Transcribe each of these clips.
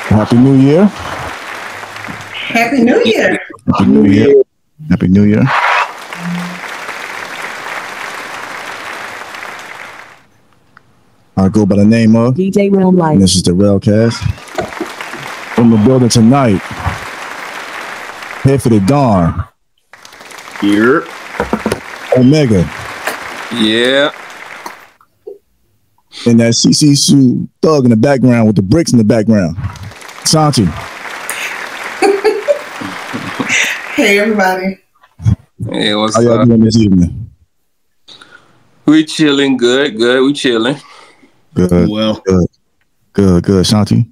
Happy New Year. Happy New Year. Happy New Year. Happy New Year. I go by the name of DJ Real Life. And this is the Railcast. In the building tonight. Here for the dawn. Here. Omega. Yeah. And that CC Sue thug in the background with the bricks in the background. Santi. Hey, everybody. Hey, what's How y'all up? doing this evening? We chilling. Good. We chilling. Good. Well. Good. Shanti?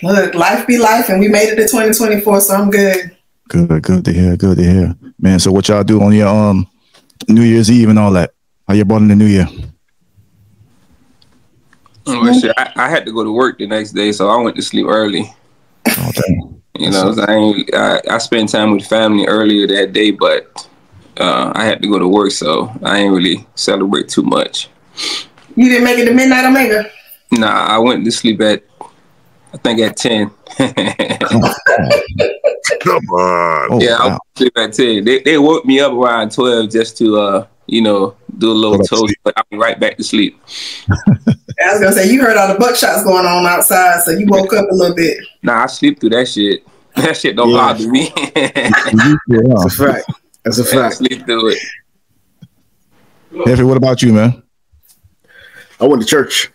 Look, life be life, and we made it to 2024, so I'm good. Good to hear. Man, so what y'all do on your New Year's Eve and all that? How you brought in the New Year? Well, shit, I had to go to work the next day, so I went to sleep early. Oh, dang. You know, I spent time with family earlier that day, but I had to go to work, so I ain't really celebrate too much. You didn't make it to midnight, Omega? Nah, I went to sleep at 10. Come on. Oh, Yeah, I wow. went to sleep at 10. They woke me up around 12 just to, do a little toast, but I went right back to sleep. I was going to say, you heard all the buckshots going on outside, so you woke up a little bit. Nah, I sleep through that shit. That shit don't bother me. That's a fact. That's a I fact. sleep through it. Effie, what about you, man? I went to church.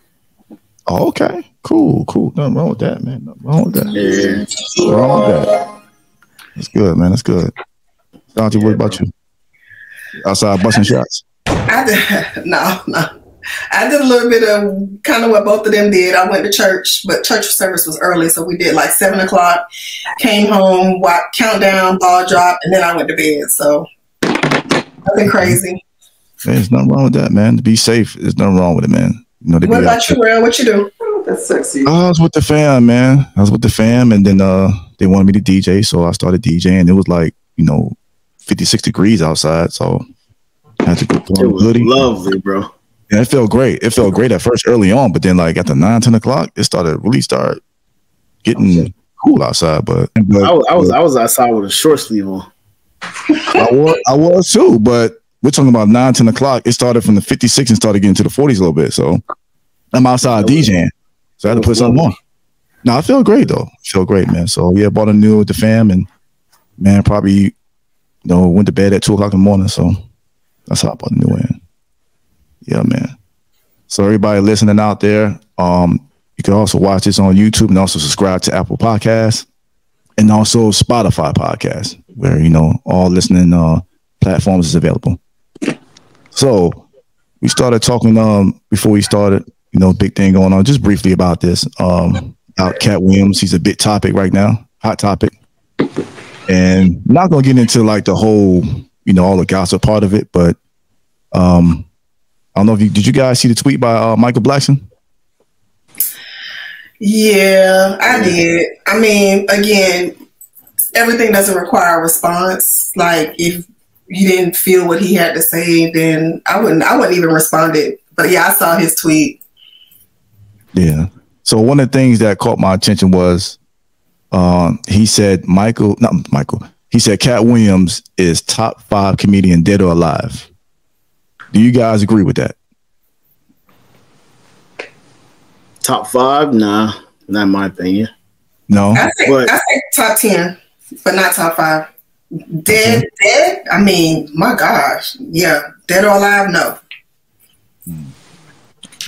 Oh, okay. Cool. Nothing wrong with that, man. Nothing wrong with that. Yeah. Nothing wrong with that. That's good, man. That's good. Santi, what about you? Outside busting shots? No. I did a little bit of kind of what both of them did. I went to church, but church service was early, so we did like 7 o'clock, came home, countdown, ball drop, and then I went to bed. So nothing crazy. There's nothing wrong with that, man. To be safe, there's nothing wrong with it, man. You know, what about you, Real? What you do? That's sexy. I was with the fam, man. And then they wanted me to DJ, so I started DJing. It was like, 56 degrees outside, so I had to go through It was hoodie. lovely, bro. Yeah, it felt great. It felt great at first early on, but then like after 9, 10 o'clock, it started getting cool outside. But I was outside with a short sleeve on. I was too, but we're talking about 9, 10 o'clock. It started from the 56 and started getting to the 40s a little bit. So I'm outside DJing. So I had to put something on. No, I feel great though. I feel great, man. So yeah, bought a new with the fam and man, probably went to bed at 2 o'clock in the morning. So that's how I bought a new one. Yeah, man. So everybody listening out there, you can also watch this on YouTube and also subscribe to Apple Podcasts and also Spotify Podcasts, where all listening platforms is available. So we started talking before we started, big thing going on. Just briefly about this. About Katt Williams. He's a big topic right now, hot topic. And I'm not gonna get into like the whole, all the gossip part of it, but I don't know if did you guys see the tweet by Michael Blackson? Yeah, I did. I mean, again, everything doesn't require a response. Like if you didn't feel what he had to say, then I wouldn't even respond it. But yeah, I saw his tweet. Yeah. So one of the things that caught my attention was he said he said Katt Williams is top 5 comedian, dead or alive. Do you guys agree with that? Top 5? Nah, not in my opinion. No. I say top 10, but not top 5. Dead? I mean, my gosh. Yeah. Dead or alive? No.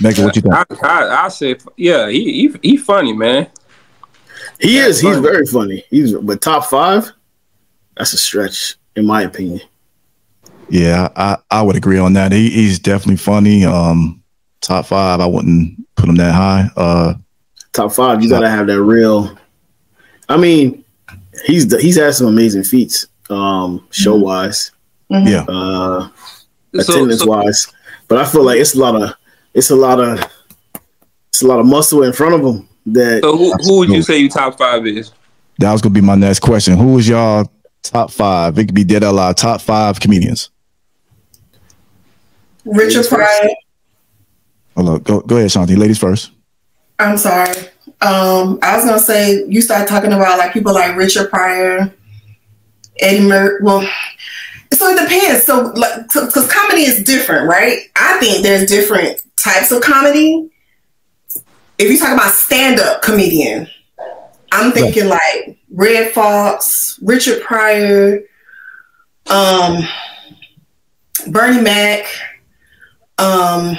Megan, what you think? I say, yeah, he funny, man. He is. He's very funny. But top 5? That's a stretch, in my opinion. Yeah, I would agree on that. He's definitely funny. Top 5, I wouldn't put him that high. Top 5, you gotta have that real. I mean, he's had some amazing feats, show wise, yeah, attendance wise. But I feel like it's a lot of muscle in front of him. So who would you say your top 5 is? That was gonna be my next question. Who is y'all top 5? It could be dead or alive. Top 5 comedians. Richard Pryor. Hold on. Go ahead, Shanti. Ladies first. I'm sorry. I was gonna say you started talking about like people like Richard Pryor, Eddie Murphy. Well, so it depends. So, because comedy is different, right? I think there's different types of comedy. If you talk about stand-up comedian, I'm thinking like Red Fox, Richard Pryor, Bernie Mac, I'm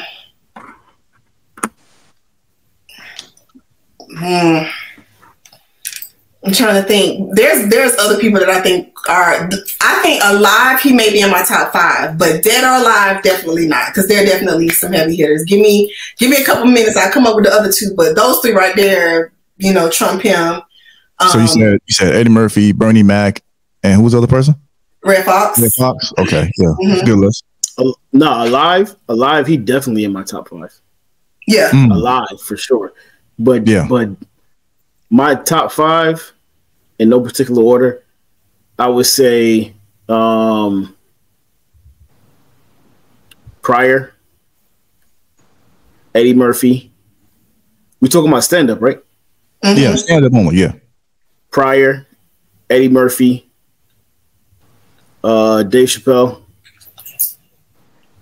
trying to think. There's other people that I think are. I think alive, he may be in my top 5, but dead or alive, definitely not. Because they're definitely some heavy hitters. Give me a couple minutes. I'll come up with the other 2, but those 3 right there, trump him. So you said Eddie Murphy, Bernie Mac, and who was the other person? Red Fox. Red Fox. Okay, yeah, mm-hmm. Good list. No, alive. He definitely in my top 5. Yeah, alive for sure. But my top 5, in no particular order, I would say Pryor, Eddie Murphy. We talking about stand up, right? Mm-hmm. Yeah, stand up moment. Yeah, Pryor, Eddie Murphy, Dave Chappelle.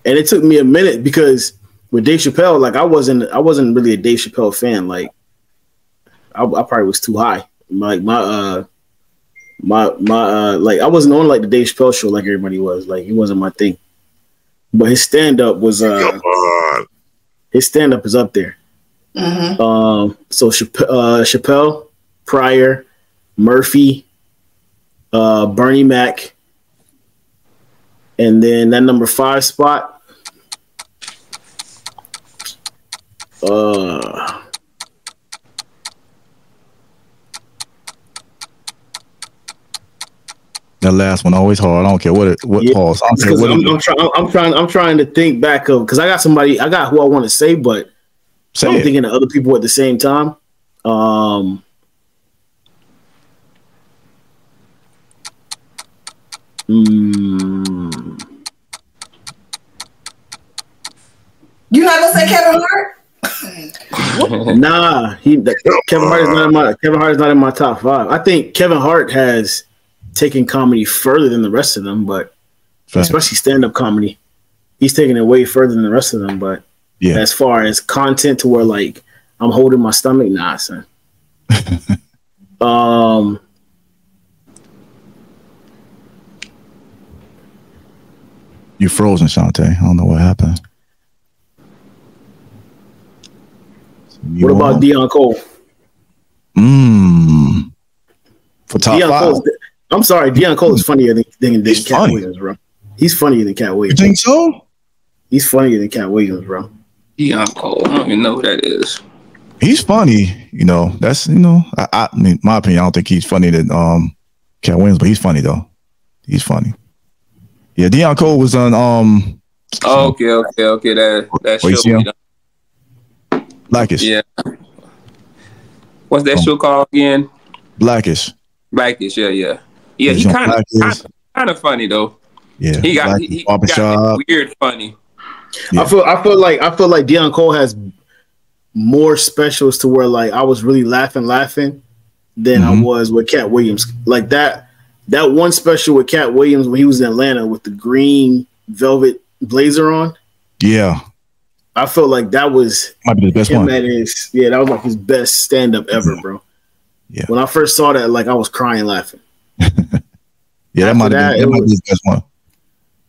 And it took me a minute because with Dave Chappelle, like I wasn't really a Dave Chappelle fan. Like I probably was too high. Like my like I wasn't on like the Dave Chappelle show like everybody was. Like it wasn't my thing. But his stand up was his stand up is up there. Mm-hmm. So Chappelle, Pryor, Murphy, Bernie Mac, and then that number 5 spot. That last one always hard. I don't care what pause. I'm trying to think back of because I got who I want to say, but I'm thinking of other people at the same time. You not gonna say Kevin Hart? Nah, Kevin Hart is not in my top 5. I think Kevin Hart has taken comedy further than the rest of them, but especially stand-up comedy, he's taking it way further than the rest of them. But as far as content to where like I'm holding my stomach, nah, son. You frozen, Shantae. I don't know what happened. What about Deion Cole? For top Deion 5. Cole, I'm sorry, Deion Cole is funnier than Katt Williams, bro. He's funnier than Katt Williams. You think so? He's funnier than Katt Williams, bro. Deion Cole, I don't even know who that is. He's funny, That's I mean, my opinion, I don't think he's funnier than Katt Williams, but he's funny though. He's funny. Yeah, Deion Cole was on okay. That show. Blackish. Yeah. What's that show called again? Blackish. Yeah. He kind of funny though. Yeah. He got weird funny. Yeah. I feel like Deion Cole has more specials to where like I was really laughing than I was with Katt Williams. Like that one special with Katt Williams when he was in Atlanta with the green velvet blazer on. Yeah. I felt like that was might be the best one. That was like his best stand-up ever, bro. Yeah. When I first saw that, like I was crying laughing. That might be the best one.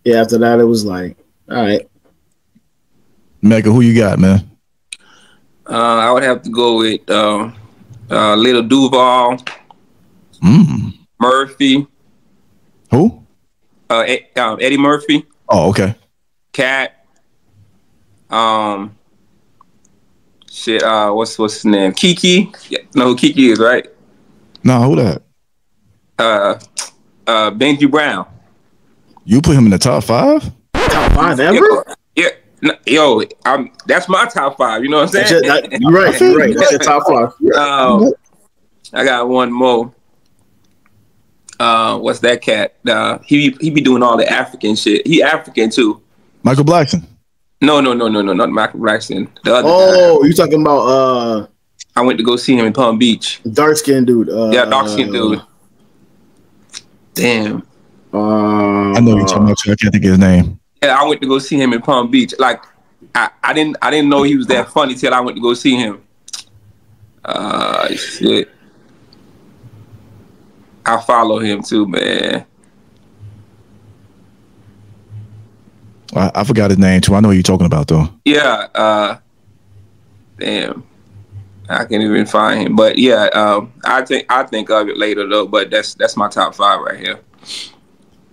Yeah, after that, it was like, all right. Mecca, who you got, man? I would have to go with Little Duval, Murphy. Who? Eddie Murphy. Oh, okay. Katt. What's his name? Kiki. Yeah, know who Kiki is, right? No, who that? Benji Brown. You put him in the top 5? Top 5 ever? Yeah. Yo, that's my top 5. You know what I'm saying? You're right. That's the top 5. I got one more. What's that cat? He be doing all the African shit. He African too. Michael Blackson. No, not Michael Blackson. The other guy. You talking about I went to go see him in Palm Beach. Dark skinned dude. Yeah, dark skinned dude. Damn. I know you're talking about. I can't think of his name. Yeah, I went to go see him in Palm Beach. Like, I didn't know he was that funny till I went to go see him. Shit. I follow him too, man. I forgot his name too. I know who you're talking about though. Yeah. Damn. I can't even find him. But yeah, I think of it later though. But that's my top 5 right here.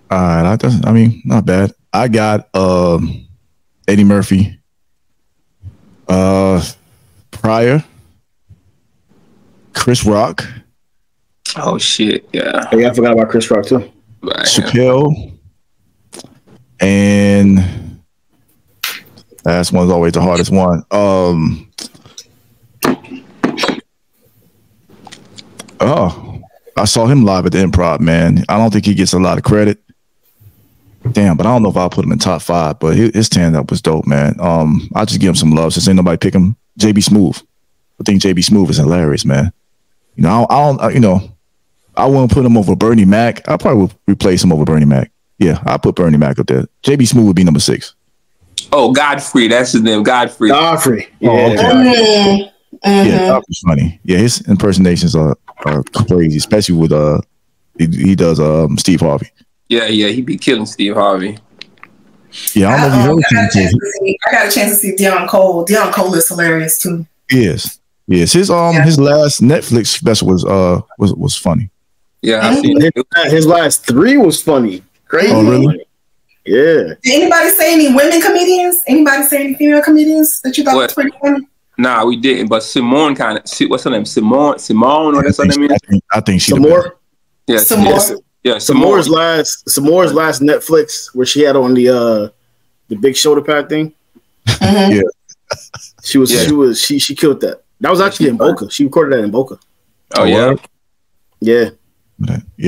All right, I mean, not bad. I got Eddie Murphy, Pryor, Chris Rock. Oh shit, yeah. Hey, I forgot about Chris Rock too. Right. Chappelle, and last one's always the hardest one. Oh, I saw him live at the Improv, man. I don't think he gets a lot of credit. Damn, but I don't know if I'll put him in top 5, but his stand-up was dope, man. I'll just give him some love since ain't nobody pick him. JB Smoove. I think JB Smoove is hilarious, man. You know, I wouldn't put him over Bernie Mac. I probably would replace him over Bernie Mac. Yeah, I'll put Bernie Mac up there. JB Smoove would be number 6. Oh, Godfrey, that's his name, Godfrey. Godfrey. Yeah. Oh, okay. Yeah, Godfrey's funny. Yeah, his impersonations are crazy, especially with he does Steve Harvey. Yeah, he be killing Steve Harvey. Yeah, I don't know if you heard him. I got a chance to see Deion Cole. Deion Cole is hilarious too. Yes. His last Netflix special was funny. Yeah, I seen it. His last 3 was funny. Crazy. Oh, really? Yeah. Did anybody say any women comedians? Anybody say any female comedians that you thought was pretty funny? Nah, we didn't. But Simone kind of. What's her name? Simone, or that's her name is? I think she's Simone. Yeah, Simone. Yeah, Samore's last Netflix where she had on the big shoulder pad thing. Mm-hmm. Yeah, she killed that. That was actually in Boca. She recorded that in Boca. Oh yeah, yeah.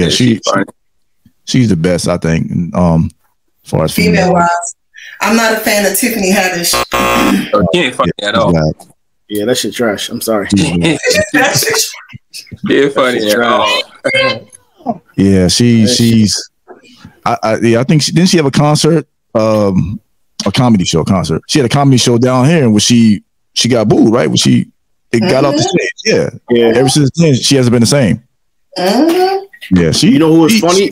She's the best, I think. As far as female wise, I'm not a fan of Tiffany Haddish. She ain't funny at all. Yeah, that shit trash. I'm sorry. Yeah, funny at all. Yeah, she's. I think didn't she have a concert, a comedy show concert? She had a comedy show down here, and she got booed, right? When it got off the stage, yeah. Ever since then, she hasn't been the same. Mm-hmm. Yeah, you know who was funny?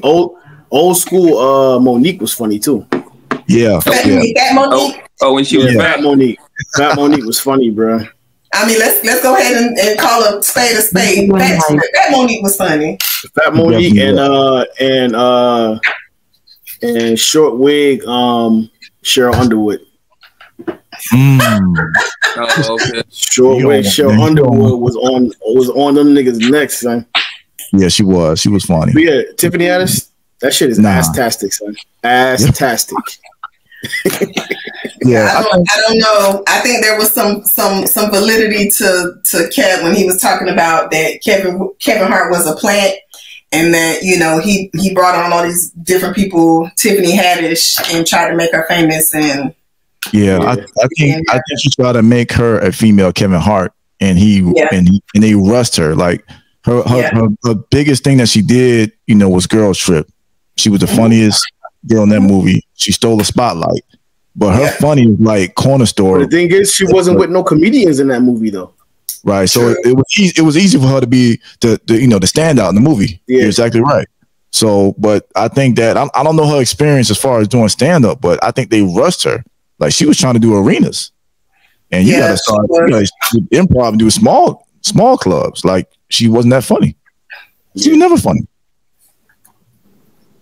Old school Monique was funny too. Yeah. Fat Monique. Oh, when she was Fat Monique. Fat Monique was funny, bro. I mean, let's go ahead and call her spade a spade. Fat Monique was funny. Fat Monique and short wig Cheryl Underwood. Oh, okay. Short wig Cheryl Underwood was on them niggas' necks, son. Yeah, she was. She was funny. But yeah, Tiffany Haddish, that shit is ass-tastic, son. Ass-tastic. Yeah, I don't know. I think there was some validity to Kev when he was talking about that Kevin Hart was a plant, and that he brought on all these different people, Tiffany Haddish, and tried to make her famous. And I think he tried to make her a female Kevin Hart, and they rushed her. Like her biggest thing that she did, was Girls Trip. She was the funniest girl in that movie. She stole the spotlight. But her funny was like corner store. But the thing is, she wasn't with no comedians in that movie though. Right. So it was easy for her to be the standout in the movie. Yeah. You're exactly right. So, but I think that I don't know her experience as far as doing stand up, but I think they rushed her. Like she was trying to do arenas, and you got to start improv and do small clubs. Like she wasn't that funny. She was never funny.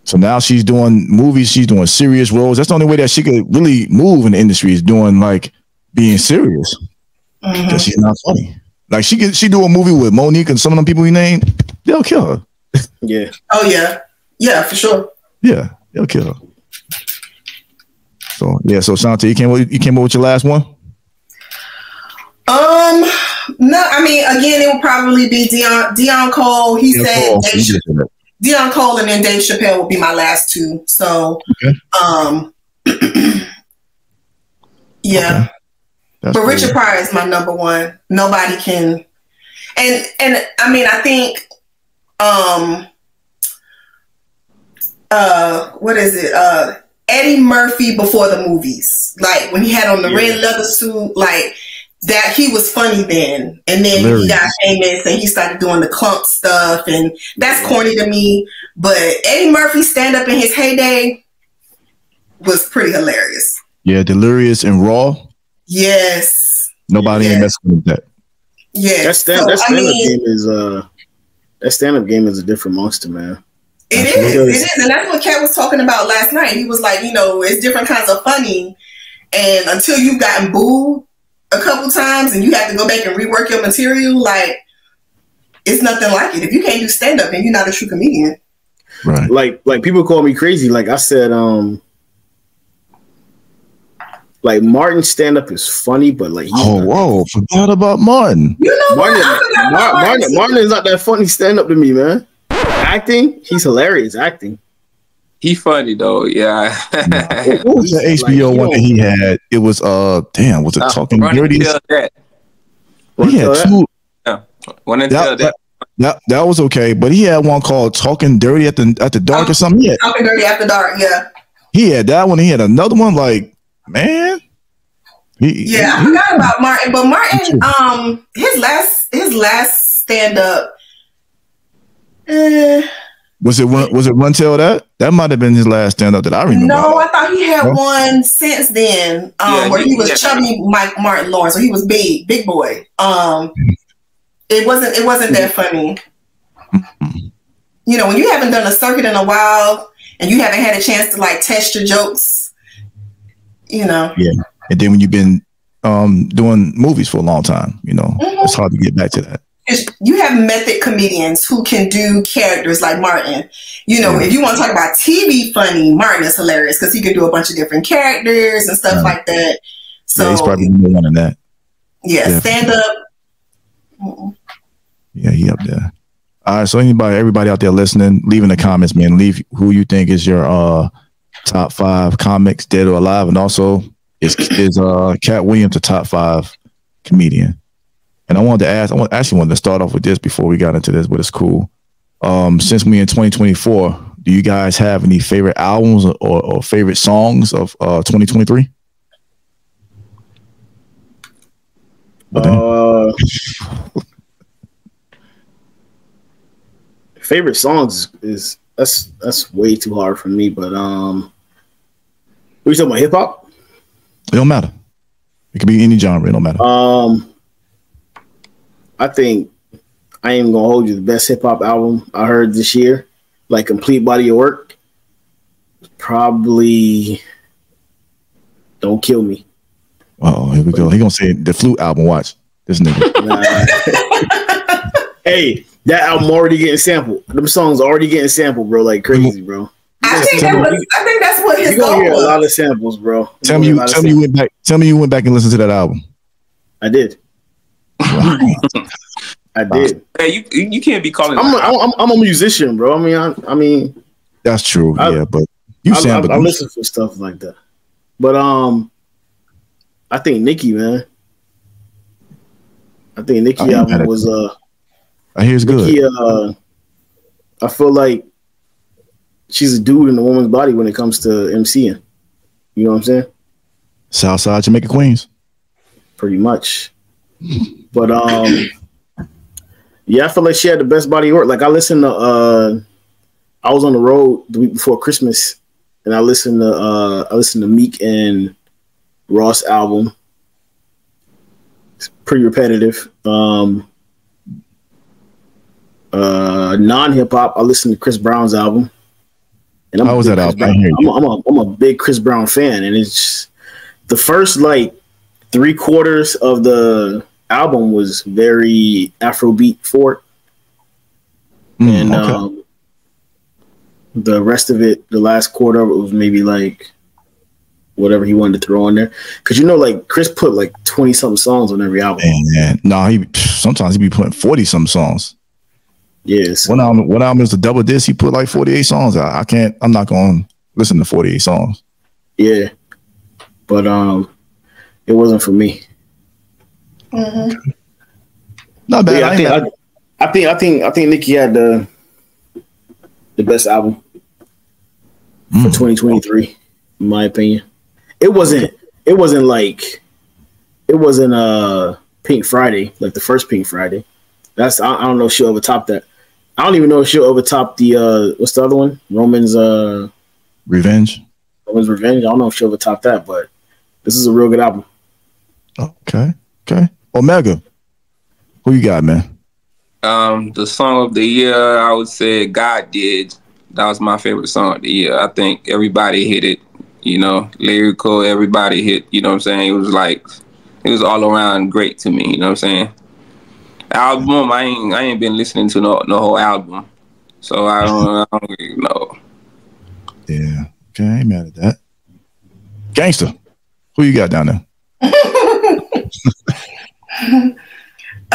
So now she's doing movies. She's doing serious roles. That's the only way that she could really move in the industry is doing like being serious. Because she's not funny. Like she do a movie with Monique and some of them people we named, they'll kill her. Yeah. Oh yeah. Yeah, for sure. Yeah, they'll kill her. So Shante, you came up with your last one? No, I mean again it will probably be Deion Cole. He said Deion Cole and then Dave Chappelle will be my last 2. So, yeah. Okay. But Richard Pryor is my number 1. Nobody can. And I mean, I think what is it? Eddie Murphy before the movies, like when he had on the red leather suit, like that, he was funny then. And then he got famous and he started doing the clump stuff, and that's corny to me. But Eddie Murphy stand up in his heyday was pretty hilarious. Yeah, Delirious and Raw. Yes. Nobody ain't messing with that. Yeah. That stand-up game is a different monster, man. It is. And that's what Katt was talking about last night. He was like, it's different kinds of funny. And until you've gotten booed a couple times and you have to go back and rework your material, like, it's nothing like it. If you can't do stand-up, then you're not a true comedian. Right. Like people call me crazy. Like I said, like Martin's stand-up is funny, but like forgot about Martin. Martin is not that funny stand-up to me, man. Acting, he's hilarious. Acting, he funny though. Yeah. What was the HBO one that he had? It was was it Talking Dirty? He had two. That was okay, but he had one called Talking Dirty at the Dark or something. Yeah. Talking Dirty After Dark. Yeah. He had that one. He had another one. Like, man. I forgot about Martin, but Martin, his last stand up. Was it Run Tell That? That might have been his last stand up that I remember. No, I thought he had one since then, where he was chubby Martin Lawrence, so he was big boy. It wasn't that funny. When you haven't done a circuit in a while and you haven't had a chance to like test your jokes, Yeah. And then when you've been doing movies for a long time, it's hard to get back to that. You have method comedians who can do characters like Martin. If you want to talk about TV funny, Martin is hilarious because he can do a bunch of different characters and stuff like that. So he's probably the one in that. Yeah, stand up. Yeah, he up there. All right, so everybody out there listening, leave in the comments, man. Leave who you think is your top 5 comics, dead or alive, and also is Katt Williams the top 5 comedian? And I wanted to start off with this before we got into this, but it's cool. Since we in 2024, do you guys have any favorite albums or favorite songs of 2023? Favorite songs is that's way too hard for me. But what are you talking about? Hip hop? It don't matter. It could be any genre. It don't matter. I think I Ain't Gonna Hold You, the best hip hop album I heard this year, like complete body of work. Probably Don't Kill Me. Oh, here we go. He gonna say the Flute album. Watch this nigga. Hey, that album already getting sampled. Them songs already getting sampled, bro, like crazy, bro. I think that's what his goal was. You gonna hear a lot of samples, bro. Tell me you went back and listened to that album. I did. I did. Hey, you can't be calling. I'm a musician, bro. I mean, that's true. But you sampled. I listen for stuff like that. But I think Nicki, man. I think Nicki album was I hear it's Nicki, good. I feel like she's a dude in a woman's body when it comes to MCing. You know what I'm saying? Southside Jamaica Queens. Pretty much. But yeah, I feel like she had the best body of work. Like I listened to I was on the road the week before Christmas and I listened to Meek and Ross album. It's pretty repetitive. Non-hip hop, I listened to Chris Brown's album. And how was that album? I'm a big Chris Brown fan, and it's just, the first like 3/4 of the album was very Afrobeat forward, and the rest of it, the last quarter of it was maybe like whatever he wanted to throw in there. Because like Chris put like 20-something songs on every album. Man. No, sometimes he be putting 40-something songs. Yes. One album is a double disc. He put like 48 songs out. I'm not going to listen to 48 songs. Yeah. But it wasn't for me. Mm-hmm. Not bad. Yeah, I think Nicki had the best album for 2023, in my opinion. It wasn't Pink Friday, like the first Pink Friday. I don't know if she'll overtop that. I don't even know if she'll overtop the what's the other one? Roman's Revenge. Roman's Revenge. I don't know if she'll overtop that, but this is a real good album. Okay. Omega. Who you got, man? The song of the year, I would say God Did. That was my favorite song of the year. I think everybody hit it, lyrical, everybody hit, you know what I'm saying? It was all around great to me, you know what I'm saying? Album, I ain't been listening to no whole album. So I don't really know. Yeah. Okay, I ain't mad at that. Gangster. Who you got down there?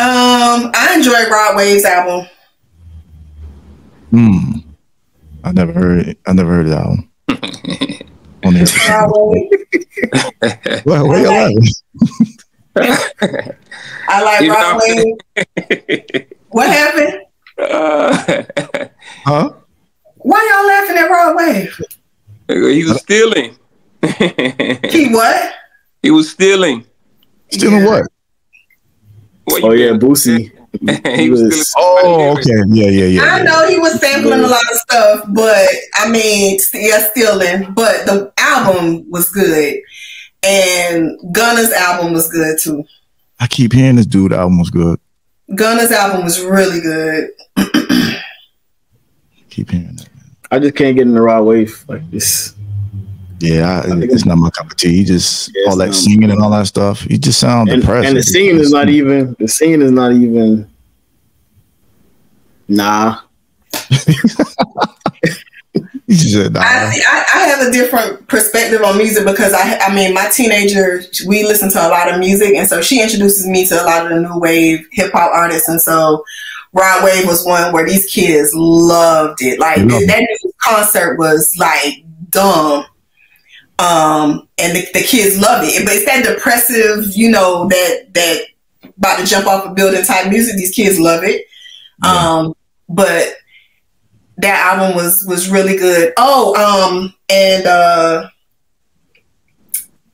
I enjoyed Rod Wave's album. I never heard it. I never heard the album. Where you laughing? I like Rod Wave. What happened? Huh? Why y'all laughing at Rod Wave? He was stealing. He what? He was stealing. Stealing what? Yeah, Boosie. He was stealing. Okay. Yeah. I know he was sampling a lot of stuff, but I mean, stealing. But the album was good, and Gunna's album was good too. I keep hearing this dude album was good. Gunna's album was really good. Keep hearing that. I just can't get in the Rod Wave like this. Yeah, it's not my cup of tea. He just all that singing and all that stuff. He just sounds depressed. And the singing is not even. Nah. He said, nah. I have a different perspective on music because I mean, my teenager, we listen to a lot of music, and so she introduces me to a lot of the new wave hip hop artists, and so Rod Wave was one where these kids loved it. Like that new concert was like dumb. And the kids loved it. But it's that depressive, that about to jump off a building type music. These kids love it. Yeah. But that album was really good. Oh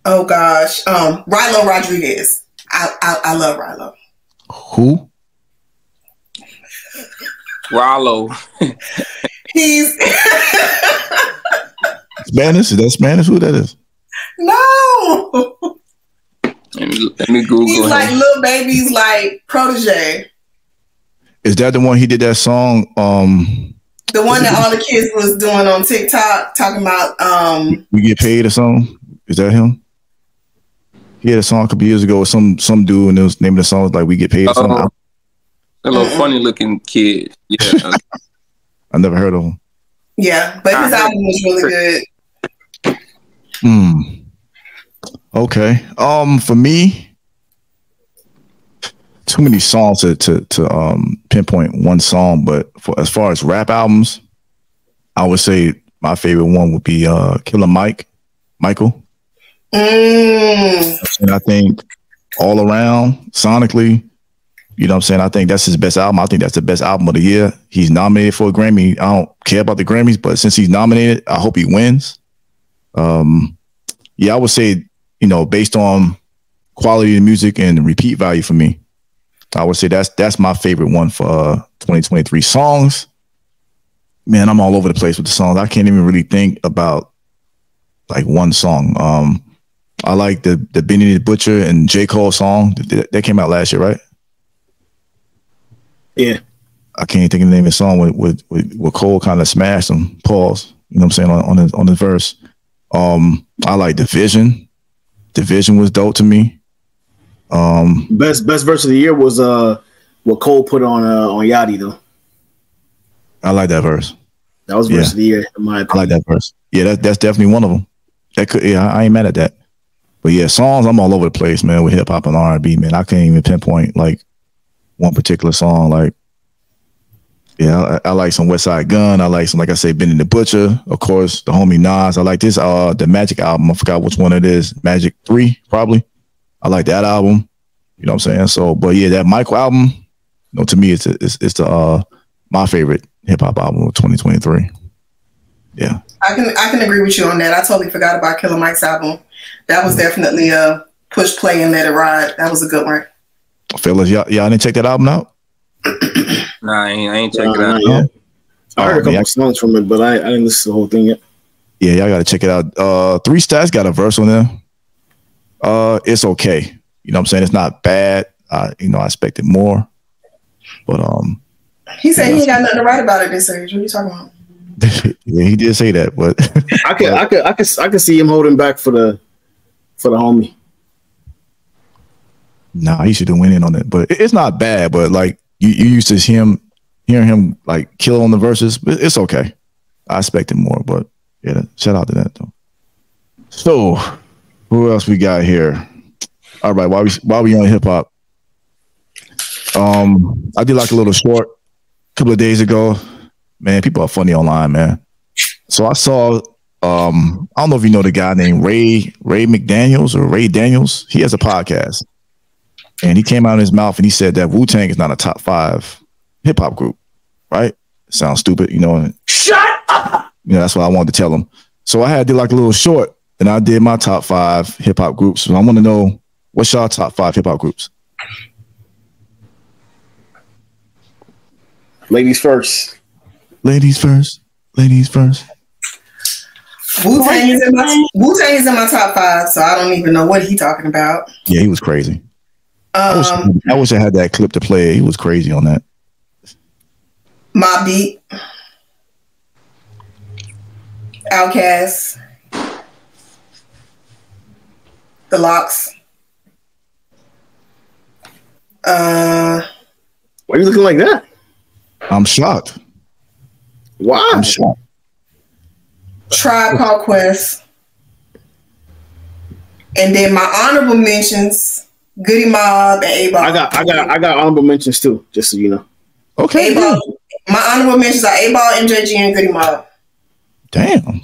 gosh. Rilo Rodriguez. I love Rilo. Who? Rilo. He's Spanish? Is that Spanish? Who that is? No. Let me Google. He's like Lil Baby's like protege. Is that the one he did that song? The one that all the kids was doing on TikTok, talking about We Get Paid or something? Is that him? He had a song a couple years ago with some dude, and the name of the song was like We Get Paid or something. A little funny looking kid. Yeah. I never heard of him. Yeah, but his album was really good. Okay. For me, too many songs to pinpoint one song, but as far as rap albums, I would say my favorite one would be Killer Michael. And I think all around sonically, you know what I'm saying? I think that's his best album. I think that's the best album of the year. He's nominated for a Grammy. I don't care about the Grammys, but since he's nominated, I hope he wins. Yeah, I would say, based on quality of music and repeat value for me, I would say that's my favorite one for 2023 songs. Man, I'm all over the place with the songs. I can't even really think about like one song. I like the Benny the Butcher and J. Cole song that came out last year, right? Yeah. I can't think of the name of the song with Cole kind of smashed him. Pause. You know what I'm saying on the verse. I like Division. Division was dope to me. Best verse of the year was what Cole put on Yachty though. I like that verse. That was verse of the year in my opinion. I like that verse. Yeah, that's definitely one of them. I ain't mad at that. But yeah, songs, I'm all over the place, man, with hip hop and R&B, man. I can't even pinpoint like one particular song. Like, yeah, I like some West Side Gun. I like some, like I say, Benny the Butcher. Of course, the homie Nas. I like this, the Magic album. I forgot which one it is. Magic 3, probably. I like that album. You know what I'm saying? So, but yeah, that Michael album, to me, it's the my favorite hip hop album of 2023. Yeah, I can agree with you on that. I totally forgot about Killer Mike's album. That was definitely a push play and let it ride. That was a good one. Fellas, y'all didn't check that album out? Nah, I ain't checked it out yet. I heard a couple songs from it, but I didn't listen to the whole thing yet. Yeah, y'all got to check it out. 3 Stats got a verse on there. It's okay. You know what I'm saying? It's not bad. I expected more. But he said he ain't got nothing to write about it this age. What are you talking about? Yeah, he did say that, but I could see him holding back for the homie. Nah, he should have went in on it. But it's not bad. But like you used to hearing him like kill on the verses. But it's okay. I expected more, but yeah, shout out to that though. So who else we got here? All right, while we on hip hop, I did like a little short a couple of days ago. Man, people are funny online, man. So I saw, I don't know if you know the guy named Ray McDaniels or Ray Daniels. He has a podcast, and he came out of his mouth and he said that Wu-Tang is not a top 5 hip hop group, right? Sounds stupid, you know. Shut up. That's what I wanted to tell him. So I did like a little short, and I did my top 5 hip hop groups. So I want to know, what's y'all top 5 hip hop groups? Ladies first. Ladies first. Wu-Tang is in my top 5, so I don't even know what he's talking about. Yeah, he was crazy. I wish I had that clip to play. He was crazy on that. Mobb Deep, Outkast, The Lox. Why are you looking like that? I'm shocked. Why? I'm shocked. Tribe Called Quest. And then my honorable mentions, Goody Mob and A-Ball. I got honorable mentions too, just so you know. Okay. A-Ball. My honorable mentions are A-Ball, MJG, and Goody Mob. Damn.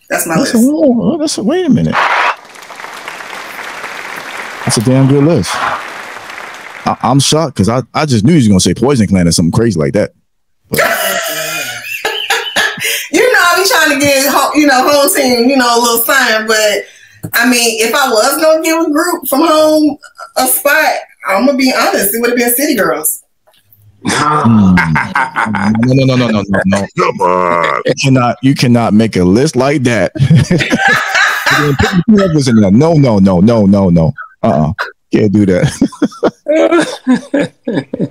That's my list. Wait a minute. That's a damn good list. I'm shocked because I just knew he was going to say Poison Clan or something crazy like that. I be trying to get, home team, a little sign. But, I mean, if I was going to give a group from home a spot, I'm going to be honest, it would have been City Girls. No. Come on. You cannot make a list like that. No. Can't do that.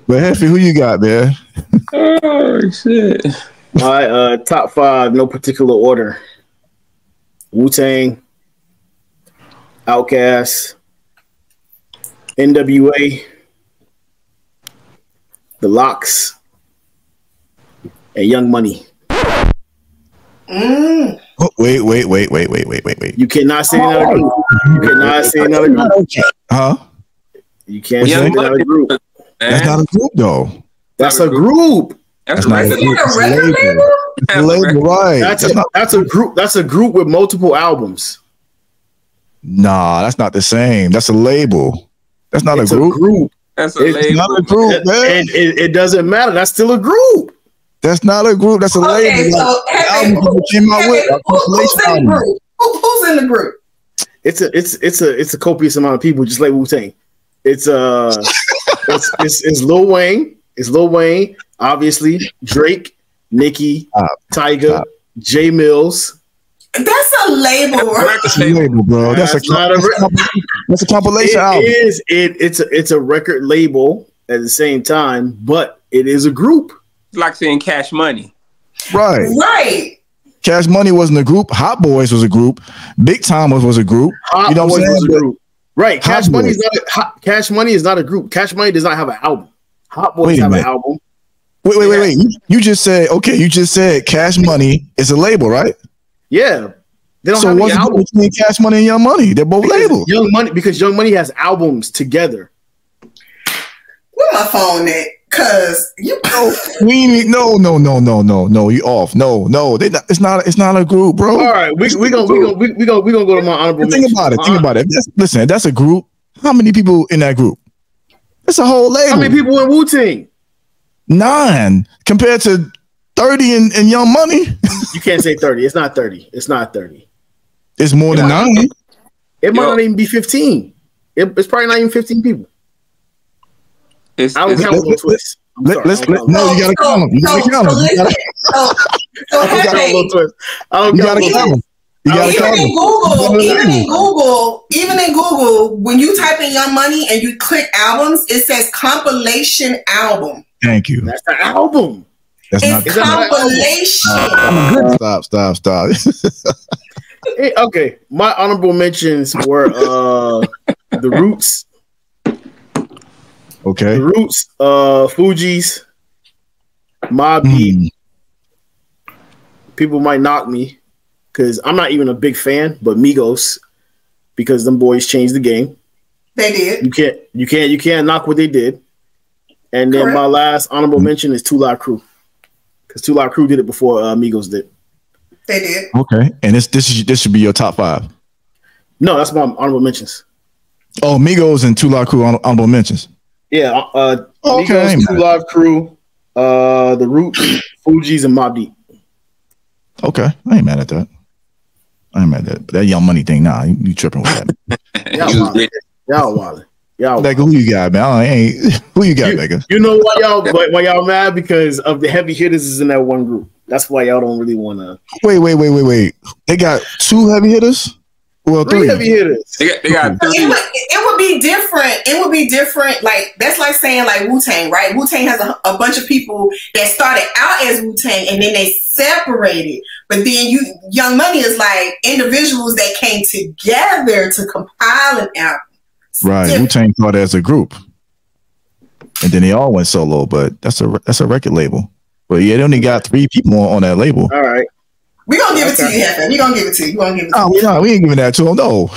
But Heffy, who you got, man? Oh shit. My top 5, no particular order. Wu-Tang, Outkast, NWA, The Lox, and Young Money. Oh, wait. You cannot say another group. You cannot say another group. Huh? You can't say another group. That's not a group, though. That's a group. That's not a group. It's a record label? It's a label, right? That's a group. That's a group with multiple albums. Nah, that's not the same. That's a label. That's not a group. That's a label. It's not a group, man. And it doesn't matter. That's still a group. That's not a group. That's a label. So, who's in the group? It's a copious amount of people, just like Wu-Tang. It's Lil Wayne. It's Lil Wayne, obviously. Drake, Nicki, Tyga, J Mills. That's a label, right? That's a label, bro. That's a compilation album. It's a record label at the same time, but it is a group. It's like saying Cash Money. Right. Cash Money wasn't a group. Hot Boys was a group. Big Time was a group. Hot Boys was a group. Right. Cash Money is not a group. Cash Money does not have an album. Hot Boys have an album. Wait. You just said Cash Money is a label, right? Yeah. They don't so have what's the difference between Cash Money and Young Money? They're both labels. Because Young Money has albums together. Where my phone at? Cause you no, you off. No, it's not a group, bro. All right, we gonna go to my honorable mention. Think about it. Listen, that's a group. How many people in that group? It's a whole label. How many people in Wu-Tang? 9 compared to 30 in Young Money. You can't say 30. It's not 30. It's not 30. It's more than 9. It might not even be 15. It's probably not even 15 people. I don't count Lil Twist. No, you gotta count them. You gotta count them. You gotta count them. Even in Google, when you type in Young Money and you click albums, it says compilation album. Thank you. That's the album. That's it's not compilation. Stop. Hey, okay, my honorable mentions were The Roots. Okay. The Roots, Fugees, Mobb Deep. People might knock me because I'm not even a big fan, but Migos, because them boys changed the game. They did. You can't knock what they did. And then my last honorable mention is 2 Live Crew, because 2 Live Crew did it before Migos did. They did. Okay, and this should be your top 5. No, that's my honorable mentions. Oh, Migos and 2 Live Crew honorable mentions. Yeah, Migos, 2 Live Crew, The Roots, Fugees, and Mobb Deep. Okay, I ain't mad at that. But that Young Money thing, nah, you tripping with that. Y'all wildin'. Becca, who you got, man? Who you got, Becca? You know why y'all mad? Because of the heavy hitters is in that one group. That's why y'all don't really want to. Wait. They got 2 heavy hitters? Well, 3 heavy hitters. They got 3. It would be different. It would be different. Like, that's like saying like Wu-Tang, right? Wu-Tang has a bunch of people that started out as Wu-Tang and then they separated. But then Young Money is like individuals that came together to compile an album. Right. Wu-Tang started as a group. And then they all went solo, but that's a record label. But yeah, they only got 3 people on that label. All right. We're going to give it to you, Heffa. We're going to give it to you. Oh, we ain't giving that to them. No.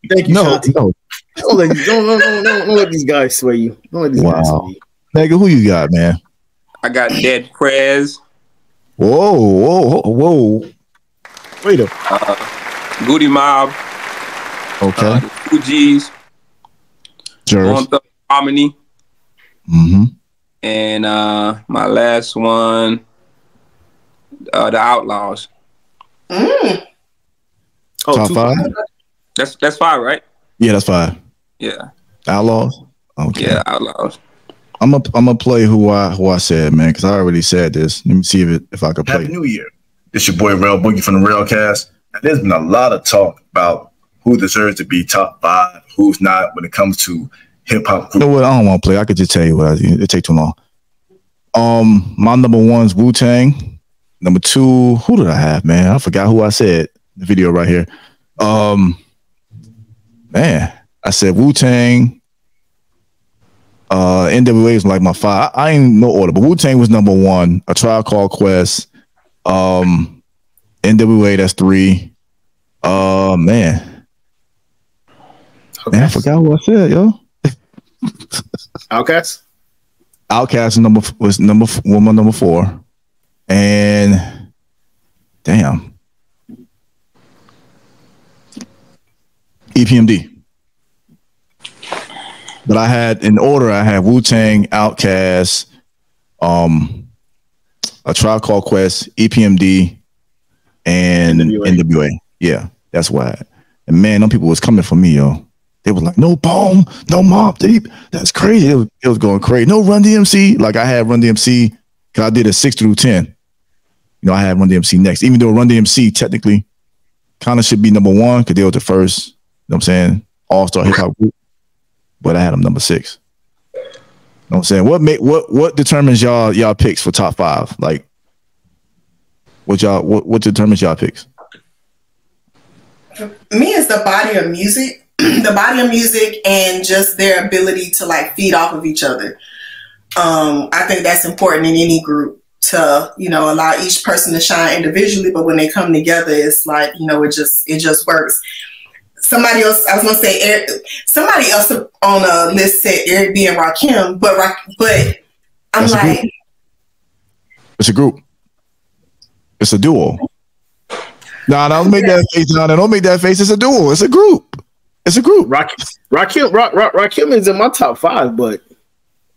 Thank you, Shanti. No. Don't let these guys sway you. Don't let these guys sway you. Nigga, who you got, man? I got Dead Prez. Whoa. Wait a Goody Mob. Okay. Fugees. Jerz. Harmony. Mm-hmm. And my last one, the Outlaws. Top 5? That's 5, right? Yeah, that's 5. Yeah. Outlaws? Okay. Yeah, Outlaws. I'm gonna play who I said, man, because I already said this. Let me see if I can play. Happy New Year. It's your boy Real Boogie from the Railcast. And there's been a lot of talk about who deserves to be top 5, who's not when it comes to hip hop. You know what? I don't want to play. I could just tell you what. It take too long. My number 1's Wu-Tang. Number 2, who did I have, man? I forgot who I said. The video right here. Man, I said Wu-Tang. NWA was like my 5. I ain't no order, but Wu-Tang was number 1. A Tribe Called Quest. NWA, that's 3. Man. Okay. Man, I forgot who I said, yo. Outkast. Outkast was number 4. And damn. EPMD. But I had in order, I had Wu-Tang, Outkast, A Tribe Called Quest, EPMD, and NWA. Yeah, that's why. And man, them people was coming for me, yo. They was like, no Bone, no Mobb Deep. That's crazy. It was going crazy. No Run DMC. Like I had Run DMC because I did a 6 through 10. You know, I had Run DMC next. Even though Run DMC technically kind of should be number 1 because they were the first, you know what I'm saying, all-star hip-hop group. But I had them number 6. You know what I'm saying? What determines y'all picks for top 5? Like what determines y'all picks? Me, it's the body of music. The body of music and just their ability to like feed off of each other. I think that's important in any group to, you know, allow each person to shine individually, but when they come together, it's like, you know, it just works. Somebody else, I was gonna say Eric, somebody else on a list said Eric B and Rakim, but I'm like, it's a group. It's a duo. Nah, don't make that face. Nah, don't make that face. It's a duo. It's a group. It's a group. Rakim is in my top 5, but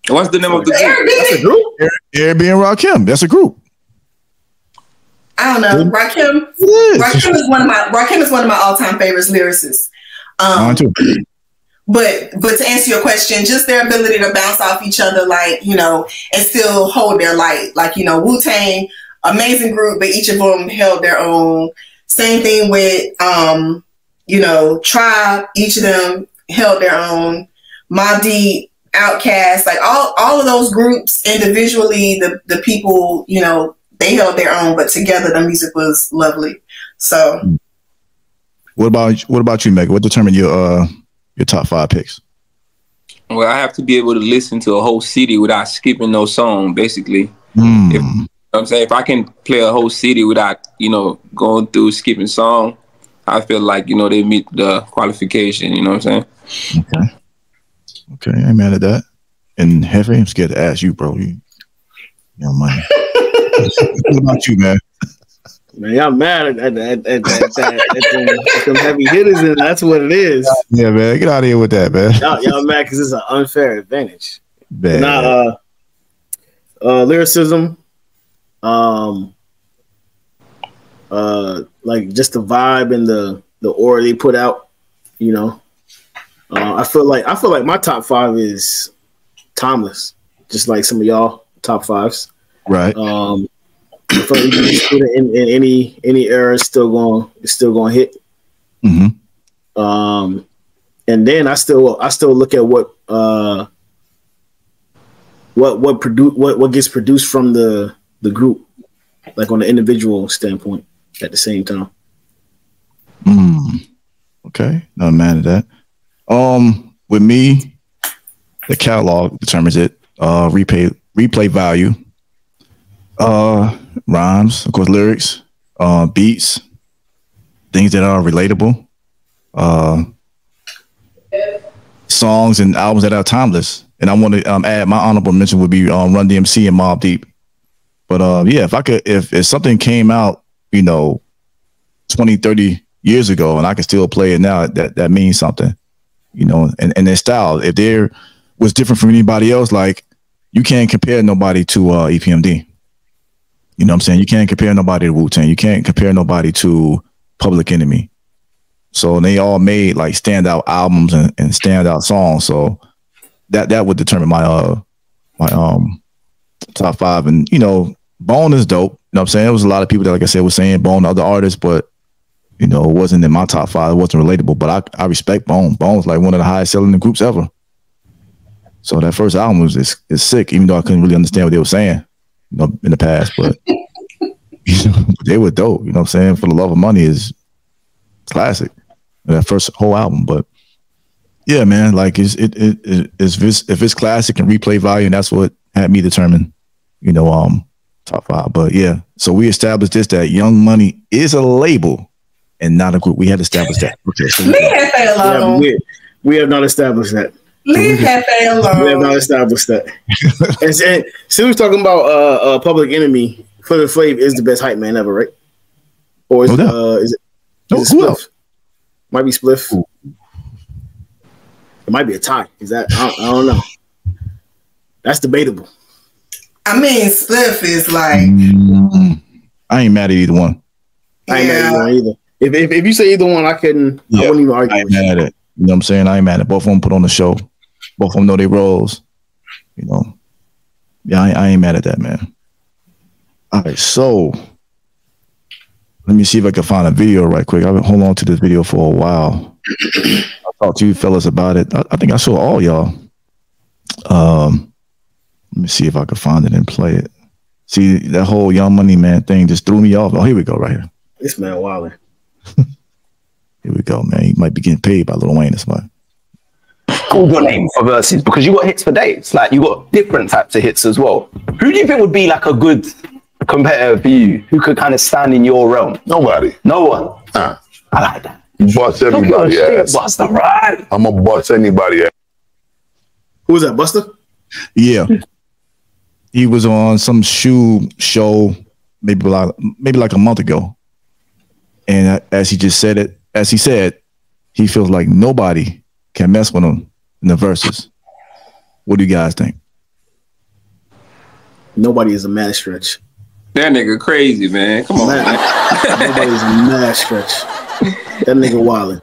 what's the name of the group? That's a group. Airbnb and Rakim. That's a group. I don't know. Rakim is one of my all-time favorites lyricists. Mine too. But to answer your question, just their ability to bounce off each other, like, you know, and still hold their light. Like, you know, Wu-Tang, amazing group, but each of them held their own. Same thing with, you know, Tribe. Each of them held their own. Mobb Deep, Outkast, like all of those groups individually, the people, you know, they held their own, but together the music was lovely. So, what about you, Meg? What determined your top 5 picks? Well, I have to be able to listen to a whole city without skipping no song, basically. If, you know what I'm saying, if I can play a whole city without, you know, going through skipping song, I feel like, you know, they meet the qualification. You know what I'm saying? Okay, I ain't mad at that. And Hefe, I'm scared to ask you, bro. You know, money. What about you, man? Man, y'all mad at them heavy hitters, and that's what it is. Yeah, man, get out of here with that, man. Y'all mad because it's an unfair advantage. Bad. Not lyricism, like just the vibe and the aura they put out. You know, I feel like my top 5 is timeless, just like some of y'all top 5s. Right. I feel like you can just put it in any era, it's still going to hit. Mm-hmm. And then I still look at what gets produced from the group, like on the individual standpoint at the same time. Okay, not mad at that. With me, the catalog determines it. Replay value. Rhymes, of course, lyrics, beats, things that are relatable, songs and albums that are timeless. And I want to add my honorable mention would be Run DMC and Mobb Deep. But yeah, if something came out, you know, 20, 30 years ago and I can still play it now, that means something, you know, and their style. If there was different from anybody else, like you can't compare nobody to EPMD. You know what I'm saying? You can't compare nobody to Wu-Tang. You can't compare nobody to Public Enemy. So they all made like standout albums and standout songs. So that would determine my top 5. And you know, Bone is dope. You know what I'm saying? There was a lot of people that, like I said, was saying Bone, other artists, but you know, it wasn't in my top 5. It wasn't relatable. But I respect Bone. Bone's like one of the highest selling groups ever. So that first album is sick, even though I couldn't really understand what they were saying, you know, in the past, but you know, they were dope. You know what I'm saying? For the Love of Money is classic. That first whole album. But yeah, man, like if it's classic and replay value, and that's what had me determine, you know, top 5. But yeah, so we established this, that Young Money is a label and not a group. We had established that. Okay, so leave Hefe alone. We have not established that. Leave Hefe alone. We have not established that. and since we're talking about Public Enemy, Flavor Flav is the best hype man ever, right? Or is, is it Spliff? Might be Spliff. Ooh. It might be a tie. Is that? I don't know. That's debatable. I mean, Spliff is like. I ain't mad at either one. I ain't mad at either one either. If you say either one, I wouldn't even argue. I ain't mad at it. You know what I'm saying? I ain't mad at it. Both of them put on the show. Both of them know their roles. You know. Yeah, I ain't mad at that, man. All right, so let me see if I can find a video right quick. I've been holding on to this video for a while. I talked to you fellas about it. I think I saw all y'all. Let me see if I can find it and play it. See, that whole Young Money man thing just threw me off. Oh, here we go, right here. This man wilding. Here we go, man. He might be getting paid by Lil Wayne this month. Call your name for Verzuz because you got hits for days. Like you got different types of hits as well. Who do you think would be like a good competitor for you? Who could kind of stand in your realm? Nobody. No one. I like that. Bust everybody ass. Buster, right? I'm gonna bust anybody ass. Who was that, Buster? Yeah. He was on some shoe show maybe like a month ago. And as he said, he feels like nobody can mess with him in the verses. What do you guys think? Nobody is a mad stretch. That nigga crazy, man. Come on, man. Nobody's a mad stretch. That nigga wildin'.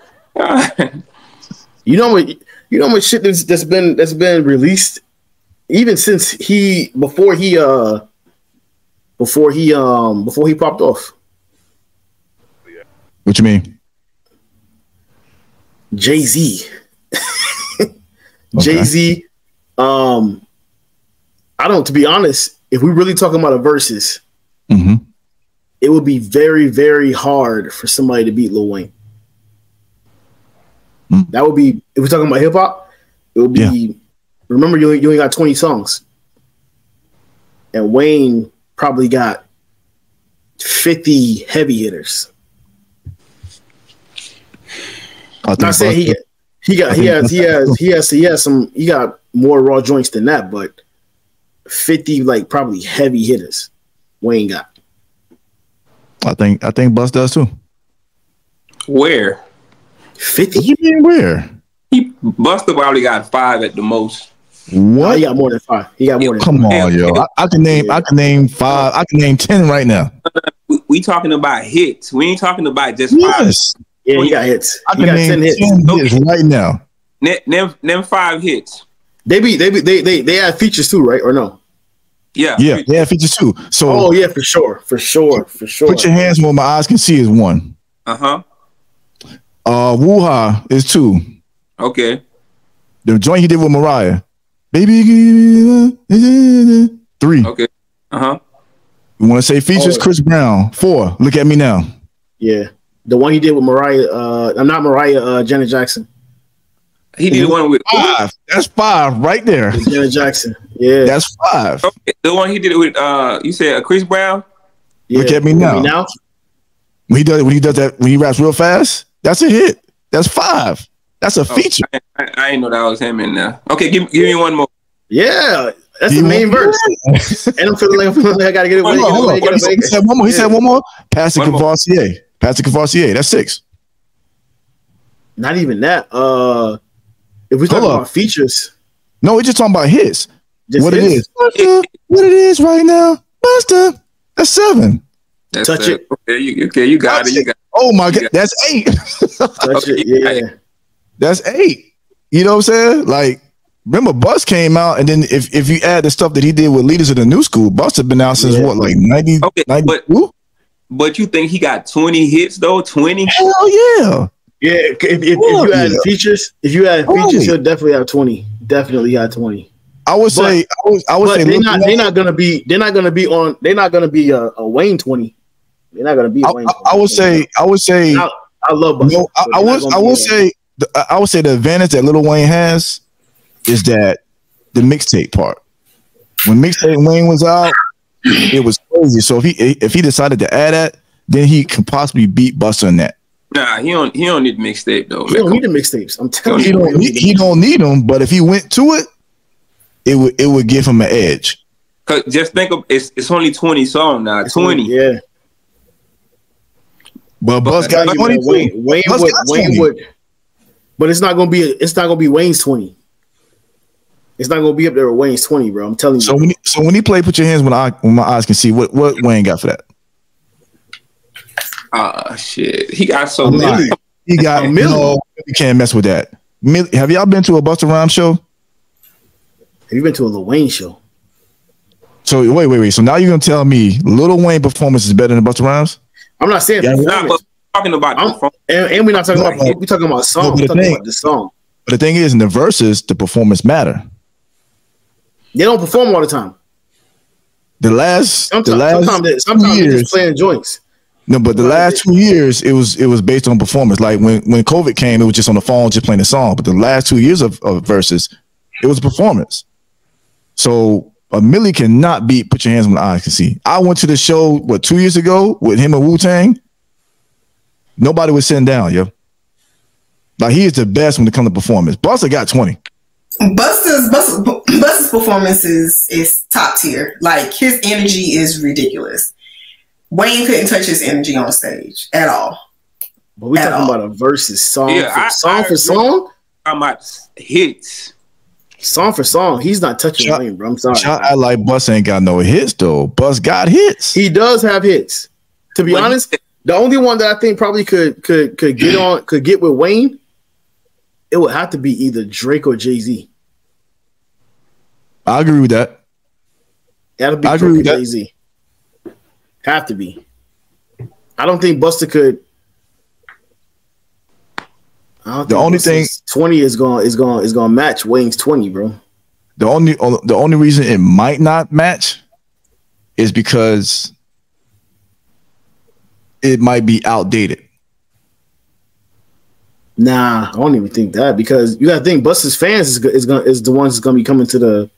You know what shit that's been released even since before he popped off. What you mean? Jay-Z. Okay. Jay-Z. To be honest, if we really talking about a versus, it would be very, very hard for somebody to beat Lil Wayne. That would be, if we're talking about hip hop, it would be, remember you only got 20 songs. And Wayne probably got 50 heavy hitters. I'm not saying he got more raw joints than that, but 50 like probably heavy hitters Wayne got. I think Bus does too. Where? 50? You mean where? Busta probably got 5 at the most. What? He got more than 5. He got more than Come 5. on, yo. I can name 5. I can name 10 right now. We talking about hits. We ain't talking about just 5. Yes. Yeah, he got hits. I He can got name 10 hits. 10 hits right now. Them 5 hits. They have features too, right? Or no? Yeah, features too. So oh yeah, for sure. Put your hands where my eyes can see is 1. Woo-Ha is 2. Okay. The joint he did with Mariah, baby, 3. Okay. You want to say features? Chris Brown, 4. Look at me now. Yeah, the one he did with Mariah. Not Mariah. Janet Jackson. He did one with 5. That's 5 right there. Janet Jackson. Yeah, that's 5. Okay. The one he did it with you said Chris Brown. Yeah. Look at me now. When he does that, when he raps real fast, that's a hit. That's 5. That's a feature. I didn't know that was him in there. Okay, give me one more. Yeah, that's the main verse. And I'm feeling like I gotta get it. He said one more. He said one more. Pastor Cavassier. That's 6. Not even that. If we talk about features, no, we're just talking about hits. What hits? It is? What it is right now, Buster? That's 7. Touch it. Okay, you got it. Oh my God, that's 8. Touch it. Yeah, that's 8. You know what I'm saying? Like, remember, Bus came out, and then if you add the stuff that he did with Leaders of the New School, Bus had been out since what, like 90? Okay, 92? But you think he got 20 hits though? 20? Hell yeah. Yeah, if you add features, he'll definitely have 20. Definitely have 20. I would say they're not gonna be a Wayne 20. They're not gonna be a Wayne 20. I would say I love Busta. No, I would say the advantage that Lil Wayne has is that the mixtape part. When mixtape Wayne was out, it was crazy. So if he decided to add that, then he could possibly beat Busta in that. Nah, he don't need mixtape though. He don't need the mixtapes. I'm telling you, he don't need them. But if he went to it, it would give him an edge. Cause just think of it's only 20 songs now. 20. Yeah. But Bus got 20. Wayne would. But it's not gonna be Wayne's 20. It's not gonna be up there with Wayne's 20, bro. I'm telling you. So when he played "Put Your Hands When My Eyes Can See," what Wayne got for that? Shit. He got so many. He got a million. No, you can't mess with that. Have y'all been to a Busta Rhymes show? Have you been to a Lil Wayne show? So wait. So now you're gonna tell me Lil Wayne performance is better than Busta Rhymes? I'm not saying but we're talking about and we're not talking about we're talking about song. We're talking about the song. But the thing is, in the verses, the performance matter. They don't perform all the time. Sometimes they're just playing joints. No, but the last 2 years, it was based on performance. Like when COVID came, it was just on the phone, just playing the song. But the last 2 years of verses, it was a performance. So a Millie cannot beat "Put Your Hands When the Eyes Can See." I went to the show 2 years ago with him and Wu-Tang. Nobody was sitting down, yo. Like, he is the best when it comes to performance. Busta got 20. Busta's performance is top tier. Like, his energy is ridiculous. Wayne couldn't touch his energy on stage at all. But we talking about a versus song for song. Talking about hits. Song for song. He's not touching Wayne, bro. I'm sorry. I like Bus ain't got no hits though. Bus got hits. He does have hits. To be honest, the only one that I think probably could get with Wayne, it would have to be either Drake or Jay-Z. I agree with that. That'll be Drake or Jay-Z. Have to be. I don't think Busta could. The only thing 20 is going to match Wayne's 20, bro. The only reason it might not match is because it might be outdated. Nah, I don't even think that, because you got to think Busta's fans is the ones that's going to be coming to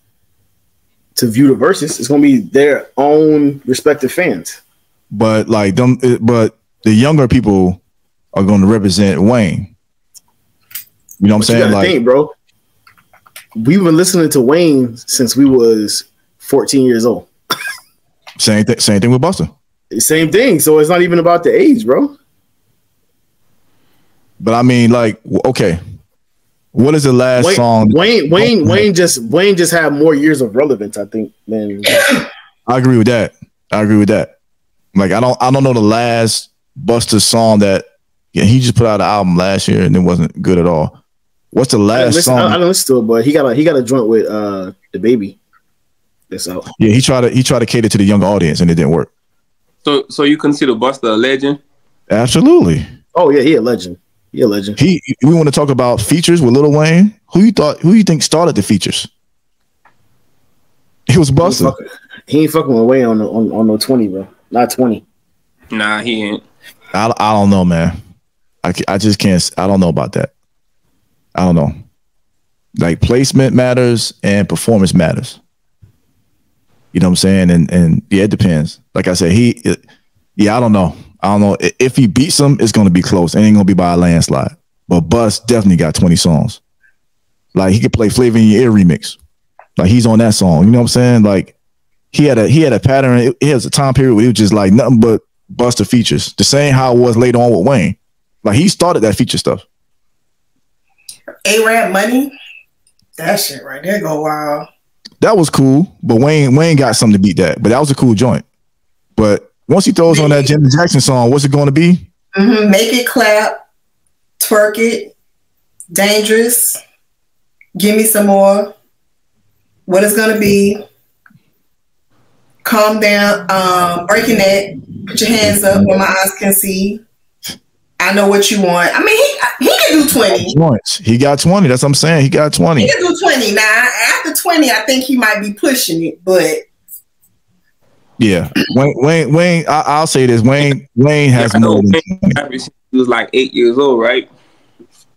view the verses. It's going to be their own respective fans. But the younger people are going to represent Wayne. You know what I'm saying? Like, think, bro, we've been listening to Wayne since we was 14 years old. Same thing with Busta. Same thing. So it's not even about the age, bro. But I mean, like, okay, what is the last song? Wayne just had more years of relevance, I think, than. I agree with that. Like, I don't know the last Busta song that he just put out an album last year and it wasn't good at all. What's the last song? I don't listen to it, but he got a joint with the baby. That's out. Yeah, he tried to cater to the younger audience and it didn't work. So you consider Busta a legend? Absolutely. Oh yeah, he a legend. We want to talk about features with Lil Wayne. Who you think started the features? It was Busta. He ain't fucking with Wayne on no 20, bro. Not 20. Nah, he ain't. I don't know, man. I just can't. I don't know about that. I don't know. Like, placement matters and performance matters. You know what I'm saying? And yeah, it depends. Like I said, I don't know. If he beats him, it's going to be close. It ain't going to be by a landslide. But Bus definitely got 20 songs. Like, he could play Flavor in Your Ear remix. Like, he's on that song. You know what I'm saying? Like, he had a pattern. It has a time period where it was just like nothing but Busta features. The same how it was later on with Wayne. Like, he started that feature stuff. A-Rap Money, that shit right there go wild. That was cool, but Wayne got something to beat that. But that was a cool joint. But once he throws on that Janet Jackson song, what's it going to be? Mm-hmm. Make It Clap, Twerk It, Dangerous, Give Me Some More, What It's Gonna Be, Calm Down, Breaking Neck, Put Your Hands Up Where My Eyes Can See, I Know What You Want. I mean, he can do 20. He got 20. That's what I'm saying. He got 20. He can do 20. Now, after 20, I think he might be pushing it, but yeah, Wayne. I'll say this: Wayne has more than 20. He was like 8 years old, right?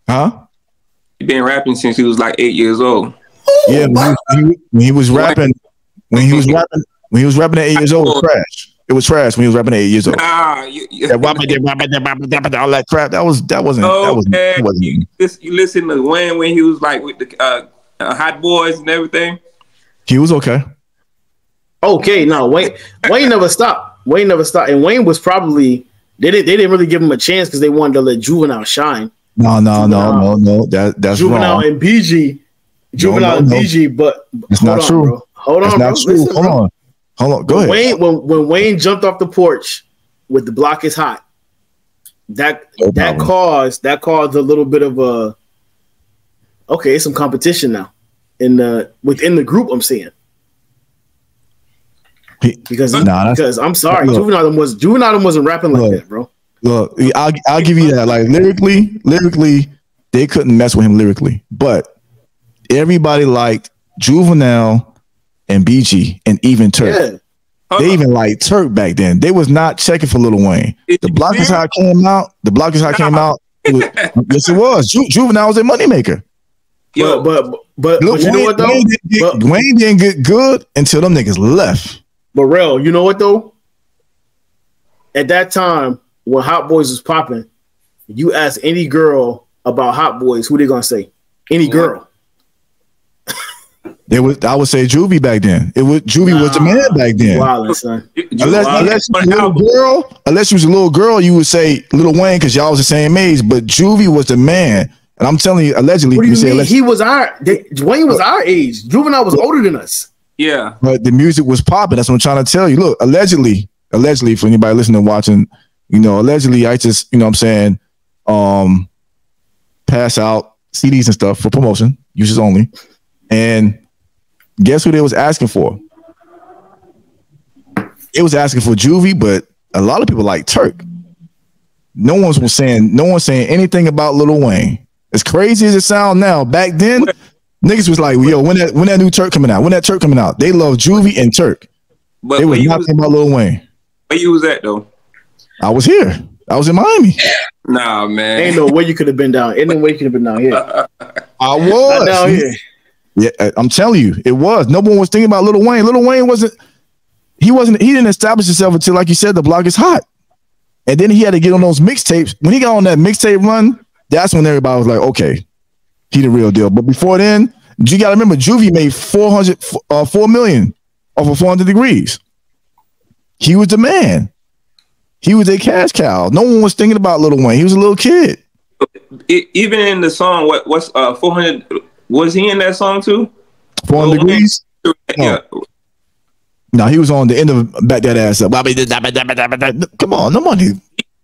Huh? He been rapping since he was like 8 years old. Yeah, when he was rapping at 8 years old, it was trash. It was trash when he was rapping at 8 years old. All that crap. That wasn't. You listen to Wayne when he was like with the Hot Boys and everything. He was okay. Okay, no, Wayne never stopped. And Wayne was probably they didn't really give him a chance because they wanted to let Juvenile shine. No. That's Juvenile wrong. And BG, Juvenile and BG, but it's not true. Bro. Hold on, not true. Listen, Hold on. Go ahead. When Wayne jumped off the porch with The Block Is Hot, that caused a little bit of some competition now within the group. I'm saying. Because I'm sorry, Juvenile wasn't rapping like that, bro. Look, I'll give you that. Like, lyrically, they couldn't mess with him lyrically, but everybody liked Juvenile and BG and even Turk. Yeah. They even liked Turk back then. They was not checking for Lil Wayne. The Block Is Hot came out. Yes, it was. Juvenile was a moneymaker. Yo, but you know what though? Wayne didn't get good until them niggas left. But Rel, you know what though? At that time, when Hot Boys was popping, you ask any girl about Hot Boys, who they gonna say? Any girl. It was. I would say Juvie back then. Juvie was the man back then. Wow, son. Unless you was a little girl, you would say Lil Wayne because y'all was the same age. But Juvie was the man, and I'm telling you, allegedly. What do you mean? He was Wayne was our age. Juvenile was older than us. Yeah, but the music was popping. That's what I'm trying to tell you. Look, allegedly, for anybody listening and watching, allegedly, I just, what I'm saying, pass out CDs and stuff for promotion, uses only, and. Guess who they was asking for? It was asking for Juvie, but a lot of people like Turk. No one's saying anything about Lil Wayne. As crazy as it sounds now, back then, niggas was like, yo, when that new Turk coming out? When that Turk coming out? They love Juvie and Turk. But they were not talking about Lil Wayne. Where you was at though? I was here. I was in Miami. Nah, man. Ain't no way you could have been down. Ain't no way you could have been down here. I was not down here. Yeah, I'm telling you, it was. No one was thinking about Lil Wayne. Lil Wayne he didn't establish himself until, like you said, The Block Is Hot. And then he had to get on those mixtapes. When he got on that mixtape run, that's when everybody was like, okay, he the real deal. But before then, you got to remember, Juvie made $4 million off of 400 Degrees. He was the man. He was a cash cow. No one was thinking about Lil Wayne. He was a little kid. Even in the song, what's 400... Was he in that song too? 400 Degrees? Yeah. No, he was on the end of Back That Ass Up. Come on, nobody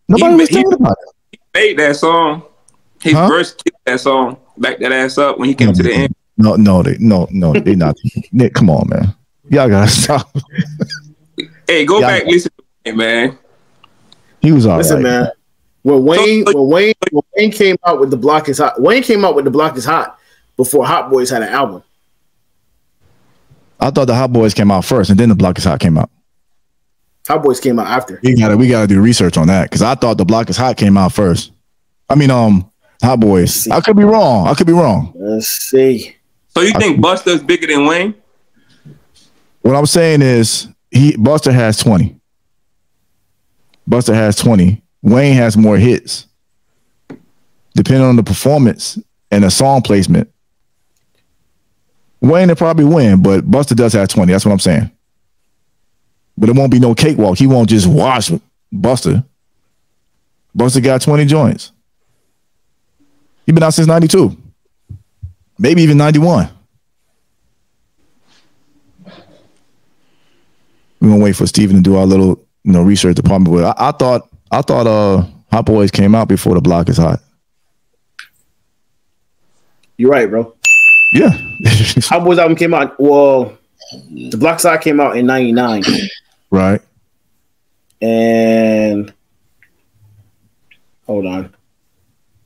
was thinking about it. He made that song. His verse kicked that song, Back That Ass Up, when he came to the end. No, they not. Nick, come on, man. Y'all gotta stop. Hey, go back, listen to him, man. He was all Listen, man. When Wayne came out with The Block Is Hot, Wayne came out with The Block Is Hot before Hot Boys had an album. I thought the Hot Boys came out first, and then The Block Is Hot came out. Hot Boys came out after. We gotta do research on that because I thought The Block Is Hot came out first. I mean, Hot Boys. I could be wrong. Let's see. So you think Busta's bigger than Wayne? What I'm saying is Busta has 20. Busta has 20. Wayne has more hits. Depending on the performance and the song placement, Wayne will probably win, but Busta does have 20. That's what I'm saying. But it won't be no cakewalk. He won't just wash Busta. Busta got 20 joints. He been out since 92. Maybe even 91. We're gonna wait for Steven to do our little, research department. But I thought Hot Boys came out before The Block Is Hot. You're right, bro. Yeah. Hot Boys album came out. Well, The Block Is Hot came out in 99. Right. And hold on.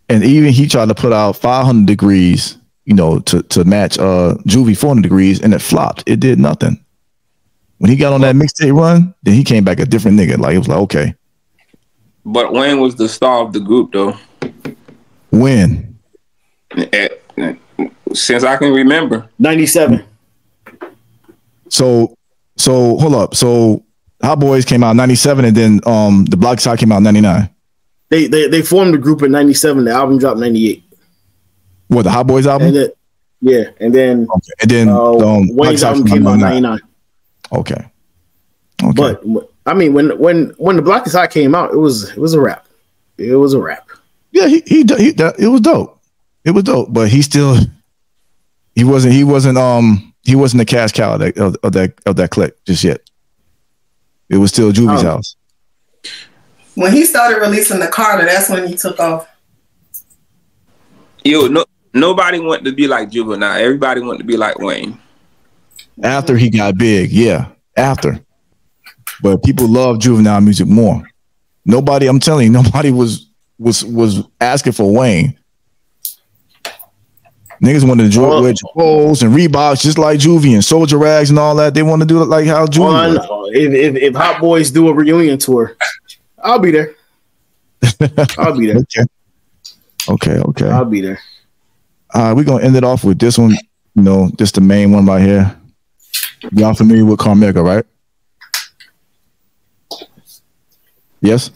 And even he tried to put out 500 Degrees, to match Juvie 400 Degrees, and it flopped. It did nothing. When he got on that mixtape run, then he came back a different nigga. Like, it was like, okay. But Wayne was the star of the group, though. When? Since I can remember. 97. So hold up. So Hot Boys came out in 97, and then The Block Is Hot came out in 99. They formed the group in 97. The album dropped 98. What, the Hot Boys album? And then Wayne's album came out in 99. Okay. But I mean, when The Block Is Hot came out, it was a rap. It was a rap. Yeah, it was dope. It was dope, but he wasn't the cash cow of that clique just yet. It was still Juvie's house. When he started releasing the Carter, that's when he took off. Nobody wanted to be like Juvenile. Everybody wanted to be like Wayne. After he got big, yeah. After. But people love Juvenile music more. Nobody, I'm telling you, nobody was asking for Wayne. Niggas wanted to wear clothes and Reeboks just like Juvie and Soldier Rags and all that. They want to do it like how Juvie. If Hot Boys do a reunion tour, I'll be there. I'll be there. Okay. I'll be there. We're gonna end it off with this one. Just the main one right here. Y'all familiar with Carmega, right? Yes.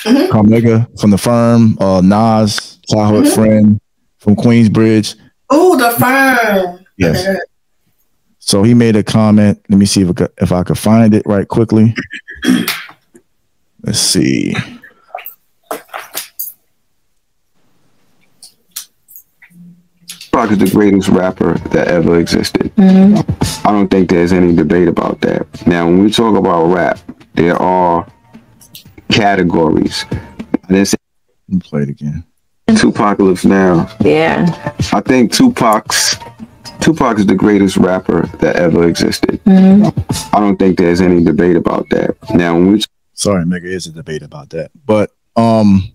Mm-hmm. Carmega from The Firm, Nas, childhood friend from Queensbridge. Oh, The Firm. Yes. So he made a comment. Let me see if I could find it right quickly. Let's see. Tupac is the greatest rapper that ever existed. I don't think there's any debate about that. Now, when we talk about rap, there are categories. Let me play it again. Tupacalypse Now. Yeah. I think Tupac is the greatest rapper that ever existed. I don't think there's any debate about that. Now, when we sorry, Mega, is a debate about that. But on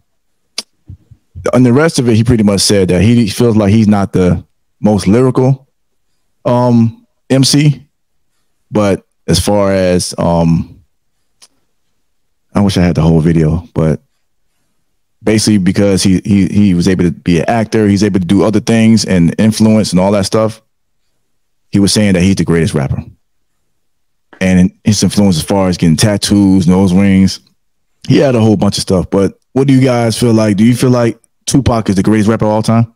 the rest of it, he pretty much said that he feels like he's not the most lyrical MC. But as far as I wish I had the whole video, but basically because he was able to be an actor, he's able to do other things and influence and all that stuff. He was saying that he's the greatest rapper. And his influence as far as getting tattoos, nose rings, he had a whole bunch of stuff. But what do you guys feel like? Do you feel like Tupac is the greatest rapper of all time?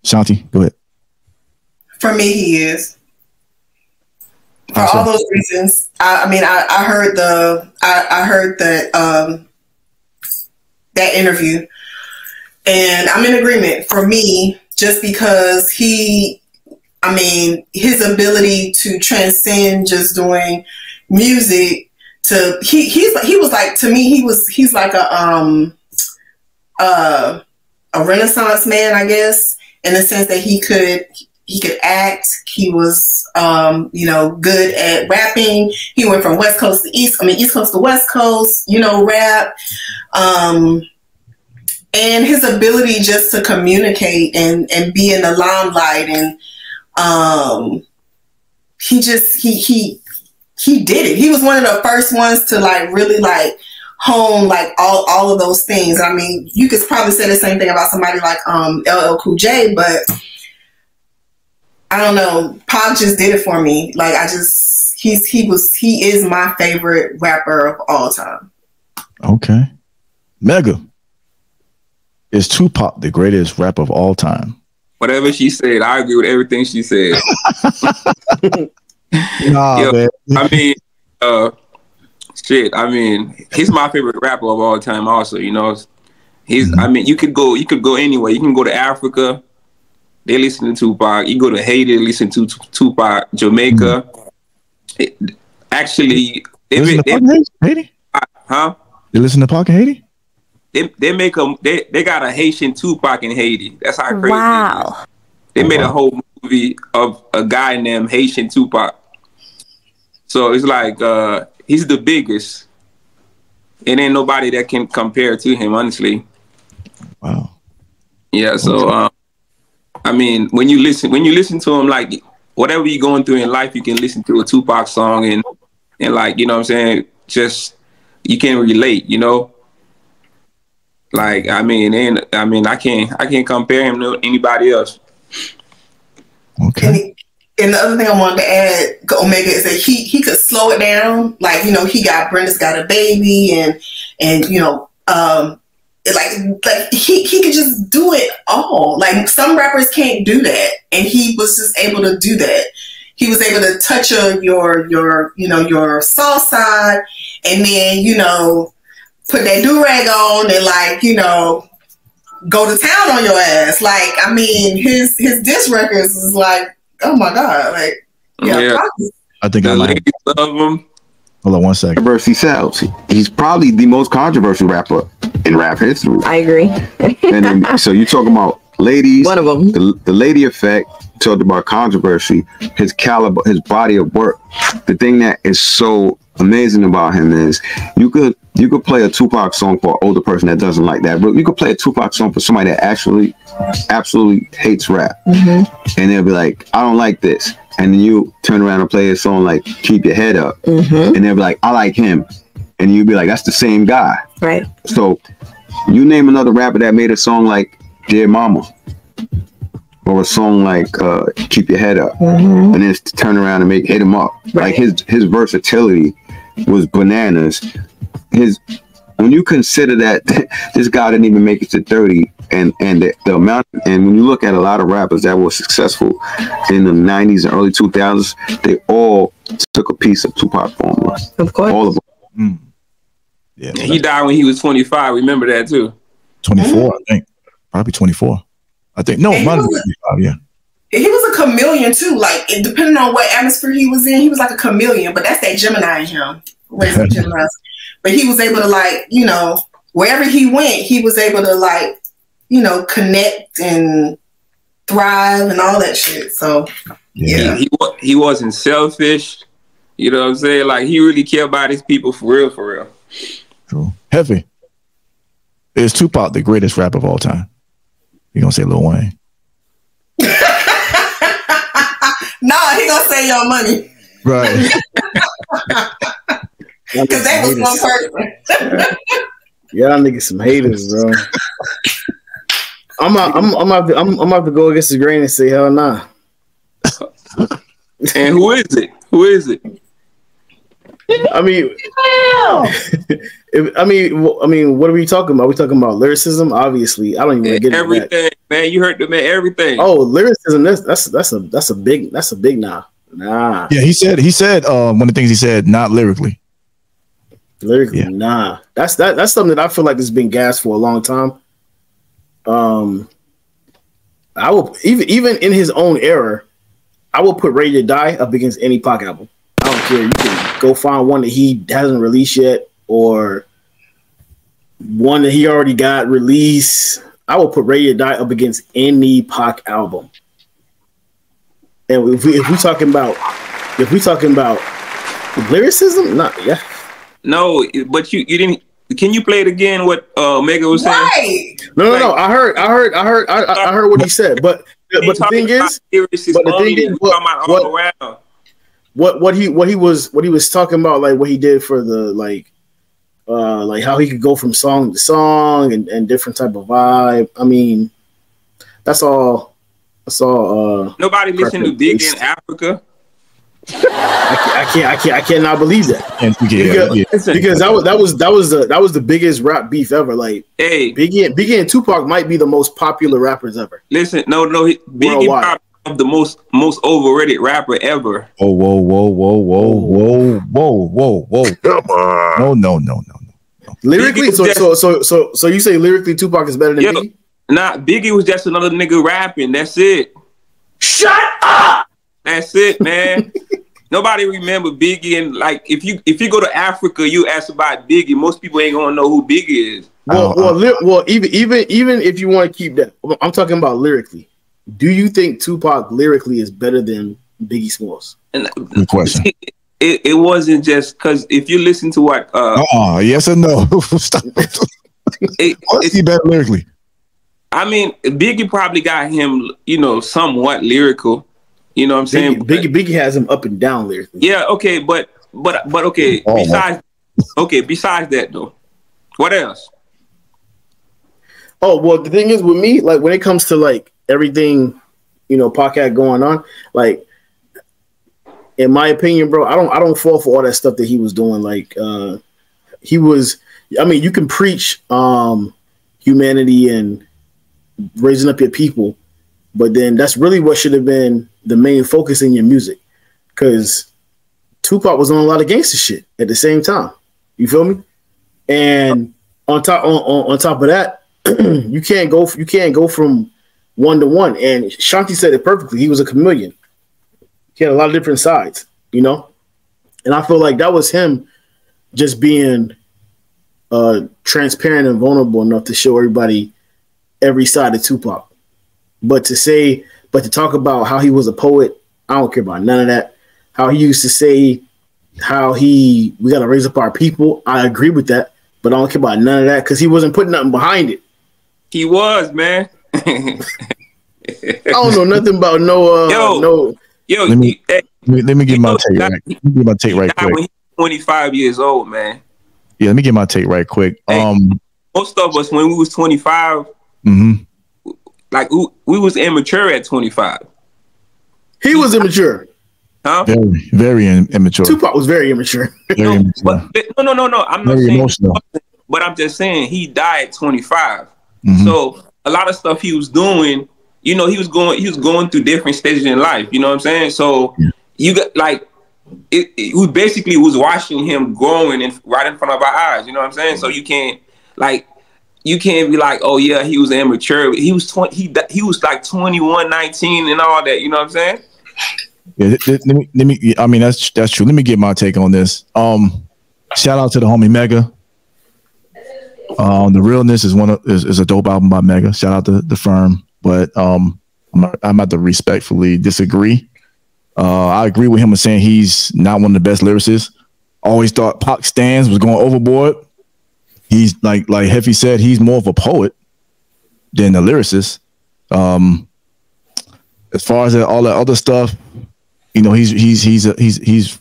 Shanti, go ahead. For me, he is. For all those reasons. I mean, I heard that interview, and I'm in agreement. For me, just because his ability to transcend just doing music to he's like, to me, he's like a Renaissance man, I guess, in the sense that he could act. He was good at rapping. He went from East Coast to West Coast, rap. And his ability just to communicate and be in the limelight, and he did it. He was one of the first ones to really hone all of those things. I mean, you could probably say the same thing about somebody like LL Cool J, but I don't know. Pac just did it for me. He is my favorite rapper of all time. Okay. Mega. Is Tupac the greatest rapper of all time? Whatever she said, I agree with everything she said. Man. I mean, I mean, he's my favorite rapper of all time. Also, he's. I mean, you could go anywhere. You can go to Africa. They listen to Tupac. You go to Haiti, they listen to Tupac. Jamaica. Haiti? Huh? They listen to Pac in Haiti? They got a Haitian Tupac in Haiti. That's how crazy. Wow. They made a whole movie of a guy named Haitian Tupac. So it's like he's the biggest. And ain't nobody that can compare to him, honestly. Wow. Yeah, so I mean, when you listen to him, like whatever you're going through in life, you can listen to a Tupac song and like, you know what I'm saying, just you can relate, Like, I can't compare him to anybody else. Okay. And the other thing I wanted to add, Omega, is that he could slow it down. Like, Brenda's Got a Baby, and he could just do it all. Like, some rappers can't do that, and he was just able to do that. He was able to touch your soft side, and then put that do-rag on and go to town on your ass. Like, I mean, his diss records is like, oh my god, like, yeah. I think I like love him. Hold on 1 second. Controversy sells. He's probably the most controversial rapper in rap history. I agree. And then, so you talking about ladies? One of them. The Lady Effect. Talked about controversy. His caliber, his body of work. The thing that is so amazing about him is you could play a Tupac song for an older person that doesn't like that, but you could play a Tupac song for somebody that actually absolutely hates rap, and they'll be like, I don't like this, and then you turn around and play a song like Keep Your Head Up, and they'll be like, I like him, and you'd be like, that's the same guy, right? So you name another rapper that made a song like Dear Mama, or a song like Keep Your Head Up, and then turn around and hit him up. Right. Like his versatility was bananas. His when you consider that this guy didn't even make it to 30, and the amount, and when you look at a lot of rappers that were successful in the 90s and early 2000s, they all took a piece of Tupac formula. Of course. All of them. Mm. Yeah, He died when he was 25. Remember that too. 24, I think. Probably 24. I think. No, might have been 25, yeah. He was a chameleon too. Like, depending on what atmosphere he was in, he was like a chameleon. But that's that Gemini in him. Gemini. But he was able to, like, you know, wherever he went, he was able to, like, you know, connect and thrive and all that shit. So yeah, he wasn't selfish. You know what I'm saying? Like, he really cared about his people for real, for real. True. Heavy. Is Tupac the greatest rapper of all time? You gonna say Lil Wayne? Nah, he gonna say Young Money. Right. Because they was one person. Y'all niggas some haters, bro. I'm about to go against the grain and say hell nah. And who is it? Who is it? I mean, I mean, what are we talking about? We talking about lyricism? Obviously, I don't even get everything, that. Man. You heard the man. Everything. Oh, lyricism. That's a big nah. Nah. Yeah, he said one of the things he said, not lyrically. Lyrically, yeah. Nah. That's something that I feel like has been gassed for a long time. I will even in his own era, I will put Ready to Die up against any Pac album. I don't care. You can go find one that he hasn't released yet or one that he already got released. I will put Ready to Die up against any Pac album. And if we talking about lyricism, not yeah. No, but you didn't. Can you play it again? What Mega was saying? Right. No. I heard what he said. But the thing is, what he was talking about, like what he did for the like how he could go from song to song and different type of vibe. I mean, that's all. Nobody listened to Big in Africa. I cannot believe that. Because that was the biggest rap beef ever. Like, hey, Biggie and Tupac might be the most popular rappers ever. Listen, no, Biggie probably the most overrated rapper ever. Oh, whoa! Come on! No. Lyrically, so you say lyrically Tupac is better than Biggie? Nah, Biggie was just another nigga rapping. That's it. Shut up. That's it, man. Nobody remember Biggie, and like if you go to Africa, you ask about Biggie, most people ain't gonna know who Biggie is. Well, even if you want to keep that, I'm talking about lyrically. Do you think Tupac lyrically is better than Biggie Smalls? Good question. It wasn't just because if you listen to what yes or no. Stop. Is he better lyrically? I mean, Biggie probably got him, somewhat lyrical. You know what I'm saying? Biggie has him up and down lyrically. Yeah, okay, but okay. Besides that though, what else? Oh well, the thing is with me, like when it comes to like everything, Pac had going on, like in my opinion, bro, I don't fall for all that stuff that he was doing. Like he was. I mean, you can preach humanity and raising up your people, but then that's really what should have been the main focus in your music, because Tupac was on a lot of gangster shit at the same time. You feel me? And on top of that, you can't go from one to one. And Shanti said it perfectly. He was a chameleon. He had a lot of different sides, and I feel like that was him just being transparent and vulnerable enough to show everybody every side of Tupac. But to talk about how he was a poet, I don't care about none of that. How he used to say we got to raise up our people, I agree with that, but I don't care about none of that because he wasn't putting nothing behind it. He was, man. I don't know nothing about no. Let me get my take right. Let me get my take right quick. When he was 25 years old, man. Yeah, let me get my take right quick. Most of us, when we was 25, like we was immature at 25. He was immature. Huh? Very, very immature. Tupac was very immature. Very immature. No. I'm not very saying emotional. but I'm just saying he died at 25. So a lot of stuff he was doing, you know, he was going through different stages in life. You know what I'm saying? So you got like we basically was watching him growing right in front of our eyes. You know what I'm saying? So you can't be like, oh yeah, he was immature. He was 20. He was like 21, 19, and all that. You know what I'm saying? Yeah, let me. I mean, that's true. Let me get my take on this. Shout out to the homie Mega. The Realness is a dope album by Mega. Shout out to the firm, but I'm about to respectfully disagree. I agree with him in saying he's not one of the best lyricists. Always thought Pac Stans was going overboard. He's like Heffy said, he's more of a poet than a lyricist. As far as all that other stuff, you know, he's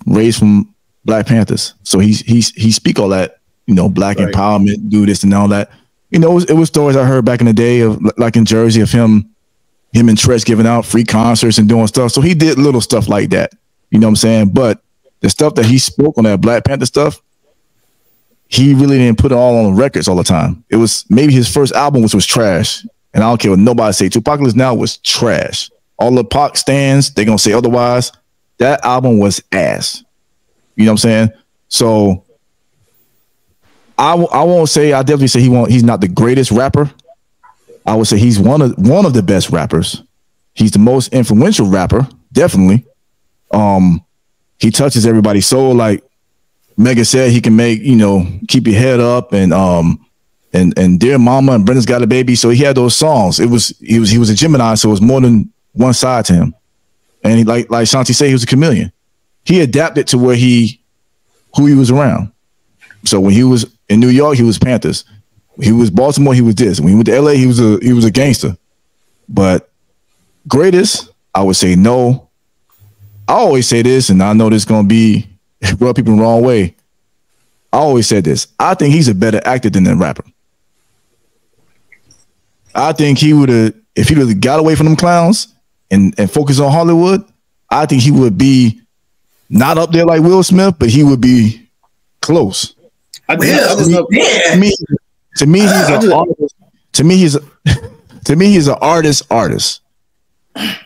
raised from Black Panthers, so he speak all that, you know, black empowerment, do this and all that. You know, it was stories I heard back in the day of like in Jersey of him and Tresh giving out free concerts and doing stuff. So he did little stuff like that. You know what I'm saying? But the stuff that he spoke on that Black Panther stuff, he really didn't put it all on records all the time. It was maybe his first album, which was trash. And I don't care what nobody say. Tupacalypse Now was trash. All the Pac stands, they're going to say otherwise. That album was ass. You know what I'm saying? So I won't say, I definitely say he's not the greatest rapper. I would say he's one of the best rappers. He's the most influential rapper, definitely. He touches everybody's soul, like Mega said. He can make, you know, Keep Your Head Up and Dear Mama and Brenda's Got a Baby. So he had those songs. He was a Gemini, so it was more than one side to him. And he, like Shanti said, he was a chameleon. He adapted to who he was around. So when he was in New York, he was Panthers. When he was Baltimore, he was this. When he went to LA, he was a gangster. But greatest, I would say no. I always say this, and I know this is gonna be rub people the wrong way. I always said this. I think he's a better actor than a rapper. I think he would have, if he would have got away from them clowns and focused on Hollywood, I think he would be not up there like Will Smith, but he would be close. To me, he's an artist.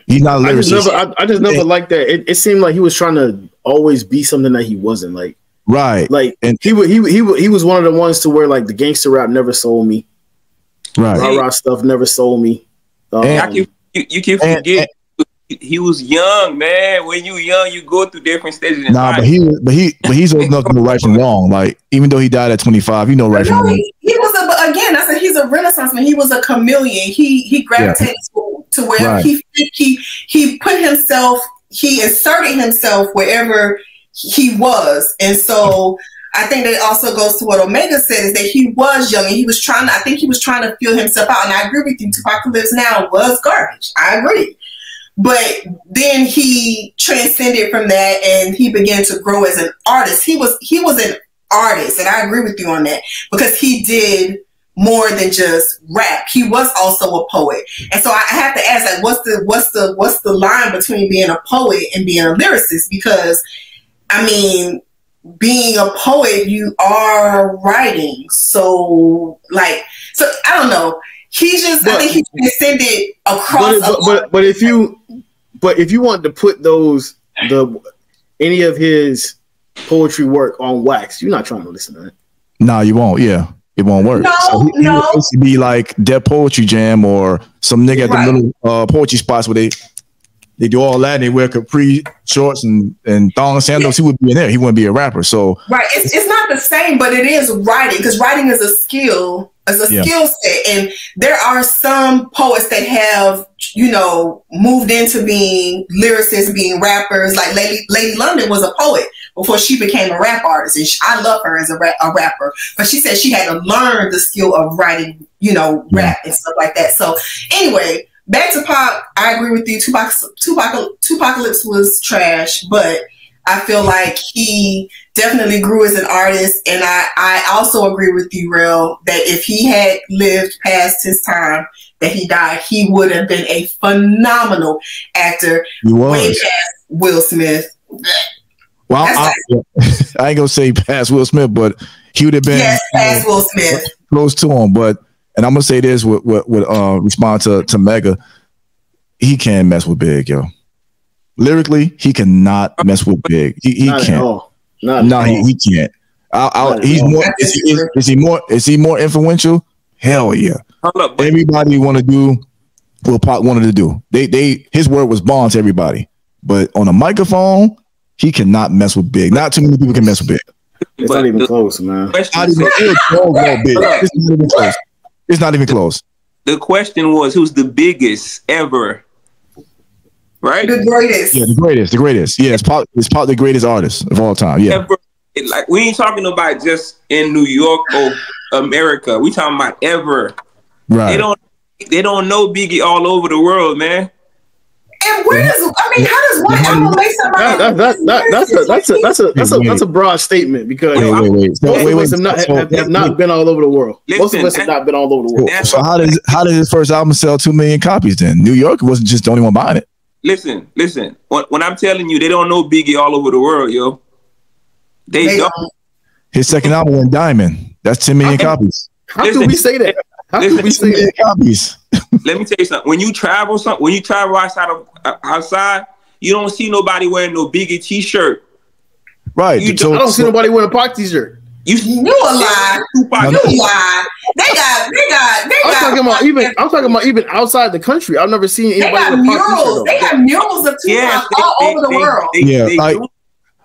He's not a lyricist. I just never liked that. It seemed like he was trying to always be something that he wasn't. Like like and he was one of the ones to where like the gangster rap never sold me. Right, rah stuff never sold me. You can forget. He was young, man. When you young, you go through different stages in life. but he's old enough to know right from wrong. Like even though he died at 25, you know right from wrong. He was again. I said he's a Renaissance man. He was a chameleon. He gravitated to where he put himself. He inserted himself wherever he was, and so I think that also goes to what Omega said is that he was young and he was trying. I think he was trying to feel himself out, and I agree with you. Tupacalypse Now was garbage. I agree. But then he transcended from that and he began to grow as an artist. He was an artist, and I agree with you on that because he did more than just rap. He was also a poet. And so I have to ask, like, what's the line between being a poet and being a lyricist? Because I mean, being a poet, you are writing. So I don't know. I think he transcended across. But if you want to put any of his poetry work on wax, you're not trying to listen to it. No, you won't. Yeah, it won't work. No. He would basically be like Dead Poetry Jam or some nigga at the little poetry spots where they do all that and they wear capri shorts and thong sandals. He would be in there. He wouldn't be a rapper. So it's not the same, but it is writing because writing is a skill. Skill set, and there are some poets that have, you know, moved into being lyricists, being rappers. Like Lady London was a poet before she became a rap artist, and I love her as a rapper. But she said she had to learn the skill of writing, you know, rap and stuff like that. So anyway, back to Pac. I agree with you. Tupacalypse was trash, but I feel like he definitely grew as an artist, and I also agree with you, Real, that if he had lived past his time that he died, he would have been a phenomenal actor. He was. Way past Will Smith. Well, I ain't gonna say past Will Smith, but he would have been past Will Smith, close to him. But and I'm gonna say this with respond to Mega, he can't mess with Big, yo. Lyrically, he cannot mess with Big. He can't. He can't. He's more. Is he more influential? Hell yeah. Everybody want to do what Pac wanted to do. His word was bond to everybody. But on a microphone, he cannot mess with Big. Not too many people can mess with Big. It's not even close, man. It's not even close. It's not even close. The question was, who's the biggest ever? Right? The greatest. Yeah, the greatest. Yeah, it's Pac the greatest artist of all time. Yeah. Ever. Like, we ain't talking about just in New York or America. We talking about ever. Right. They don't know Biggie all over the world, man. And where does how does one album make somebody? That's a broad statement because most of us have not been all over the world. Most of us have not been all over the world. So how did his first album sell 2 million copies then? New York wasn't just the only one buying it. Listen. When I'm telling you, they don't know Biggie all over the world, yo. They don't. His second album went diamond. That's 10 million copies. How can we say that? How can we say that? Copies. Let me tell you something. When you travel outside, you don't see nobody wearing no Biggie t-shirt. Right. I don't see nobody wearing a Pac t-shirt. You a lie. You lie. They got. I'm talking about even outside the country. I've never seen anybody with a Pac t-shirt. They have murals of Tupac all over the world.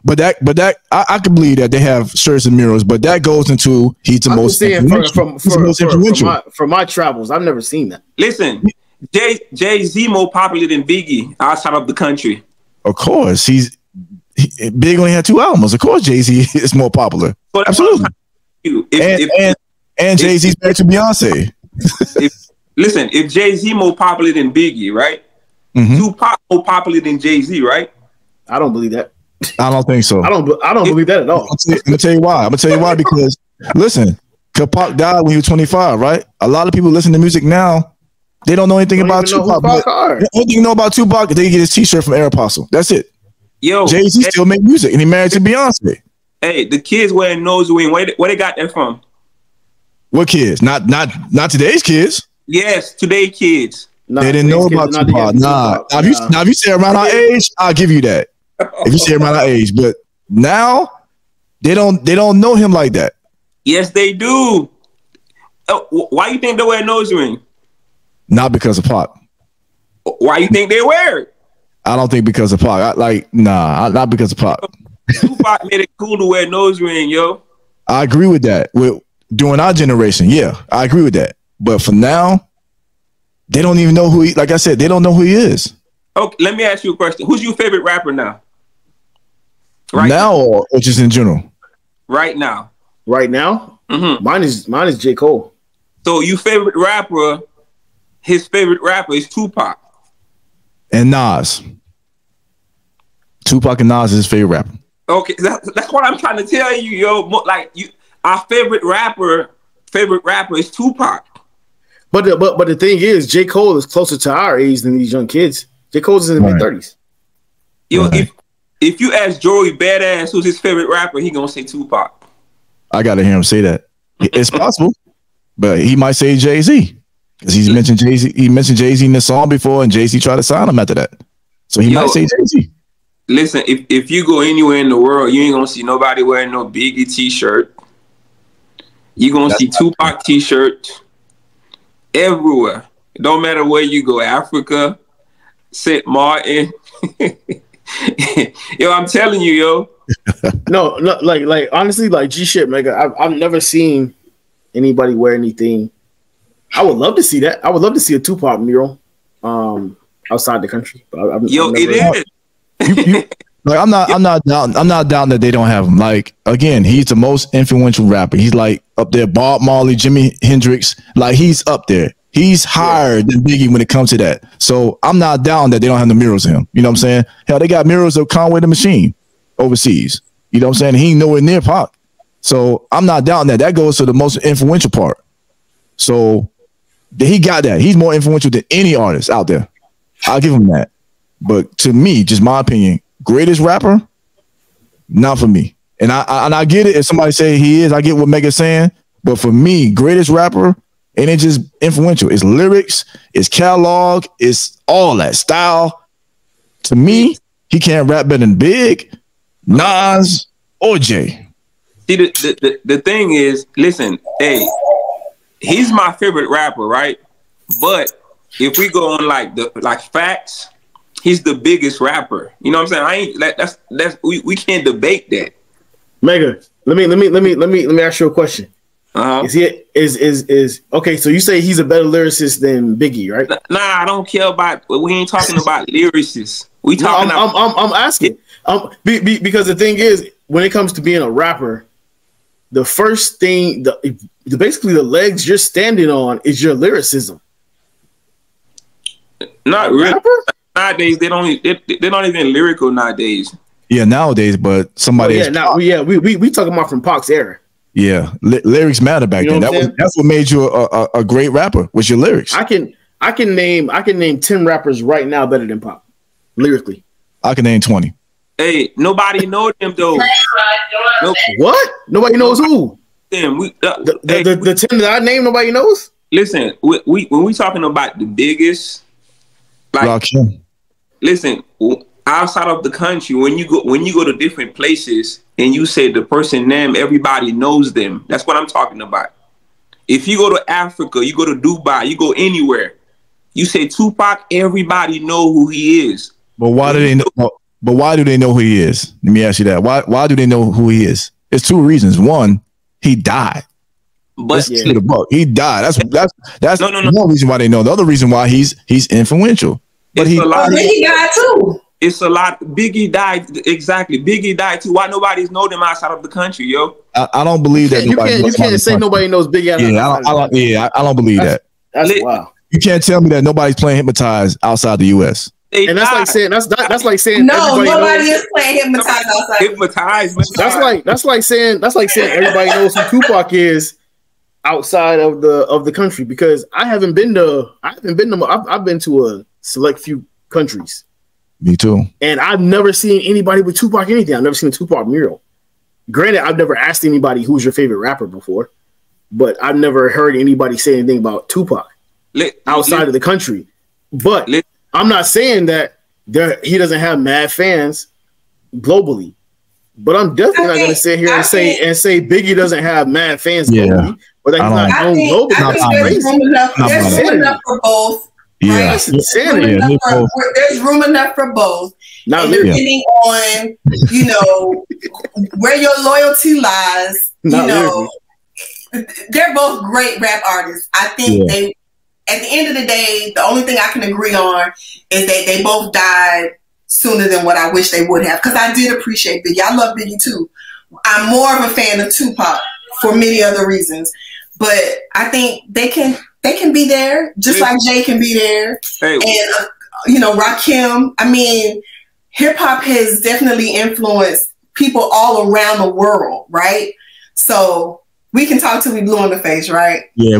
But that I can believe that they have shirts and murals, but that goes into he's the most influential. From my travels, I've never seen that. Listen, Jay-Z more popular than Biggie outside of the country. Of course, Big only had 2 albums. Of course, Jay-Z is more popular. But absolutely. And Jay-Z's married to Beyonce. If Jay-Z more popular than Biggie, right? Tupac more popular than Jay-Z, right? I don't believe that. I don't think so. I don't believe that at all. I'm gonna tell you why. Because listen, Pac died when he was 25, right? A lot of people listen to music now. They don't know anything about Tupac. The only thing you know about Tupac is they get his t-shirt from Aeropostale. That's it. Yo, Jay-Z still make music and he married to Beyonce. Hey, the kids wearing nose ring. Where they got that from? What kids? Not today's kids. Yes, today's kids. They didn't know about Tupac. Now if you say around our age, I'll give you that. If you say around our age, but now they don't know him like that. Yes, they do. Why you think they wear a nose ring? Not because of Pac. Why you think they wear it? I don't think because of Pac. Not because of Pac. Tupac made it cool to wear a nose ring, yo. I agree with that. During our generation, yeah, I agree with that. But for now, they don't even know who he. Like I said, they don't know who he is. Okay, let me ask you a question. Who's your favorite rapper now? Right now, or just in general? Right now. Right now? Mm-hmm. Mine is J. Cole. So your favorite rapper, his favorite rapper is Tupac. And Nas. Tupac and Nas is his favorite rapper. Okay, that's what I'm trying to tell you, yo. Like our favorite rapper is Tupac. But the thing is, J. Cole is closer to our age than these young kids. J. Cole's in the mid-30s. Yo, if you ask Joey Badass who's his favorite rapper, he gonna say Tupac. I gotta hear him say that. It's possible, but he might say Jay-Z because he's mentioned Jay-Z. He mentioned Jay-Z in the song before, and Jay-Z tried to sign him after that. So he might say Jay-Z. Listen, if you go anywhere in the world, you ain't gonna see nobody wearing no Biggie t-shirt. You gonna see Tupac t-shirts everywhere. It don't matter where you go, Africa, St. Martin. Yo, I'm telling you, yo. No, like honestly, like G shit, Mega. I've never seen anybody wear anything. I would love to see that. I would love to see a Tupac mural, outside the country. But it is. Like I'm not down that they don't have him. Like again, he's the most influential rapper. He's like up there, Bob Marley, Jimi Hendrix. Like he's up there. He's higher than Biggie when it comes to that. So I'm not down that they don't have the murals of him. You know what I'm saying? Hell, they got murals of Conway the Machine overseas. You know what I'm saying? He ain't nowhere near Pac. So I'm not down that. That goes to the most influential part. So he got that. He's more influential than any artist out there. I'll give him that. But to me, just my opinion, greatest rapper, Not for me. And I get it. If somebody say he is, I get what Mega's saying. But for me, greatest rapper, ain't it just influential? It's lyrics, it's catalog, it's all that style. To me, he can't rap better than Big, Nas, or Jay. See, the thing is, listen, hey, he's my favorite rapper, right? But if we go on like facts, he's the biggest rapper. You know what I'm saying? We can't debate that. Mega, let me ask you a question. Is okay? So you say he's a better lyricist than Biggie, right? Nah, I don't care about. We ain't talking about lyricists. We talking. I'm asking. Because the thing is, when it comes to being a rapper, the first thing, basically the legs you're standing on is your lyricism. Not really. Nowadays, they don't even lyrical nowadays. Yeah, nowadays, but somebody. We talking about from Pac's era. Yeah, lyrics matter back then. That's what made you a great rapper. Was your lyrics? I can name 10 rappers right now better than Pac, lyrically. I can name 20. Hey, nobody knows them though. What? Nobody knows who? Them. The 10 that I named, nobody knows. Listen, when we talking about the biggest, like, listen, outside of the country, when you go to different places and you say the person name, everybody knows them. That's what I'm talking about. If you go to Africa, you go to Dubai, you go anywhere, you say Tupac, everybody know who he is. But why do they know? But why do they know who he is? Let me ask you that. Why do they know who he is? It's two reasons. One, he died. But he died. That's one reason why they know. The other reason why he's influential. But Biggie died too. It's a lot. Biggie died. Exactly. Biggie died too. Why nobody's know them outside of the country, yo? I don't believe that. You can't say nobody knows Biggie. I don't believe that. That's wow. You can't tell me that nobody's playing Hypnotized outside the U.S. And that's like saying no, nobody is playing Hypnotized outside. Hypnotized. That's like saying everybody knows who Tupac is outside of the country, because I've been to a select few countries. Me too. And I've never seen anybody with Tupac anything. I've never seen a Tupac mural. Granted, I've never asked anybody who's your favorite rapper before, but I've never heard anybody say anything about Tupac outside of the country. But I'm not saying that he doesn't have mad fans globally. But I'm definitely not going to sit here and say Biggie doesn't have mad fans globally. But he's not known globally. There's room enough for both. Yeah, right? There's room enough for both. And depending on, where your loyalty lies, they're both great rap artists. I think they, at the end of the day, the only thing I can agree on is that they both died sooner than what I wish they would have. Because I did appreciate Biggie. I love Biggie too. I'm more of a fan of Tupac for many other reasons. But I think they can be there, just like Jay can be there. Hey. And, Rakim. I mean, hip hop has definitely influenced people all around the world, right? So we can talk till we blue in the face, right? Yeah,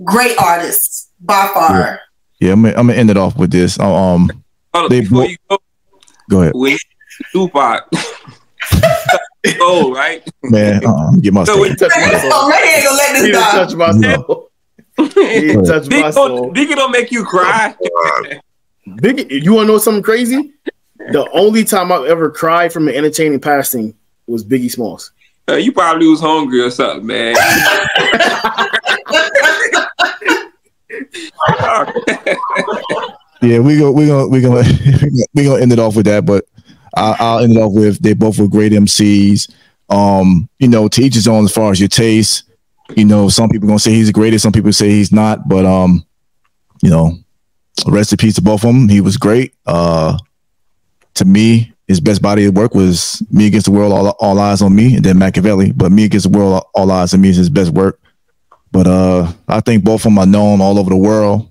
great artists by far. Yeah, I'm gonna end it off with this. Go ahead. With Tupac. Oh, right, man. Get my soul. He touch my soul. Biggie don't make you cry. Biggie, you want to know something crazy? The only time I've ever cried from an entertaining passing was Biggie Smalls. You probably was hungry or something, man. Yeah, we're gonna end it off with that, but I'll end it off with they both were great MCs. To each his own as far as your taste. Some people gonna say he's the greatest, some people say he's not, but rest in peace to both of them. He was great. To me, his best body of work was Me Against the World, All Eyes on Me, and then Machiavelli. But Me Against the World, All Eyes on Me is his best work. But I think both of them are known all over the world.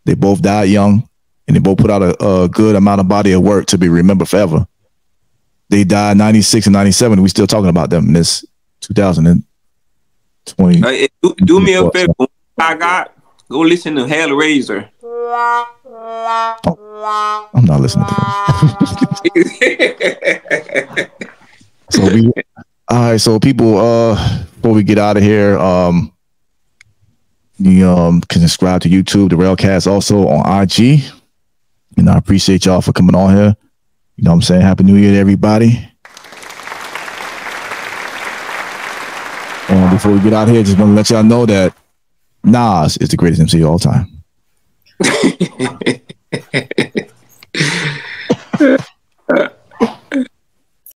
They both died young, and they both put out a good amount of body of work to be remembered forever. They died 96 and 97. We still talking about them in this 2020. Do me a favor. Go listen to Hellraiser. Oh, I'm not listening to that. All right, so people, before we get out of here, you can subscribe to YouTube, the Railcast, also on IG. And I appreciate y'all for coming on here. You know what I'm saying? Happy New Year to everybody. And before we get out of here, just want to let y'all know that Nas is the greatest MC of all time.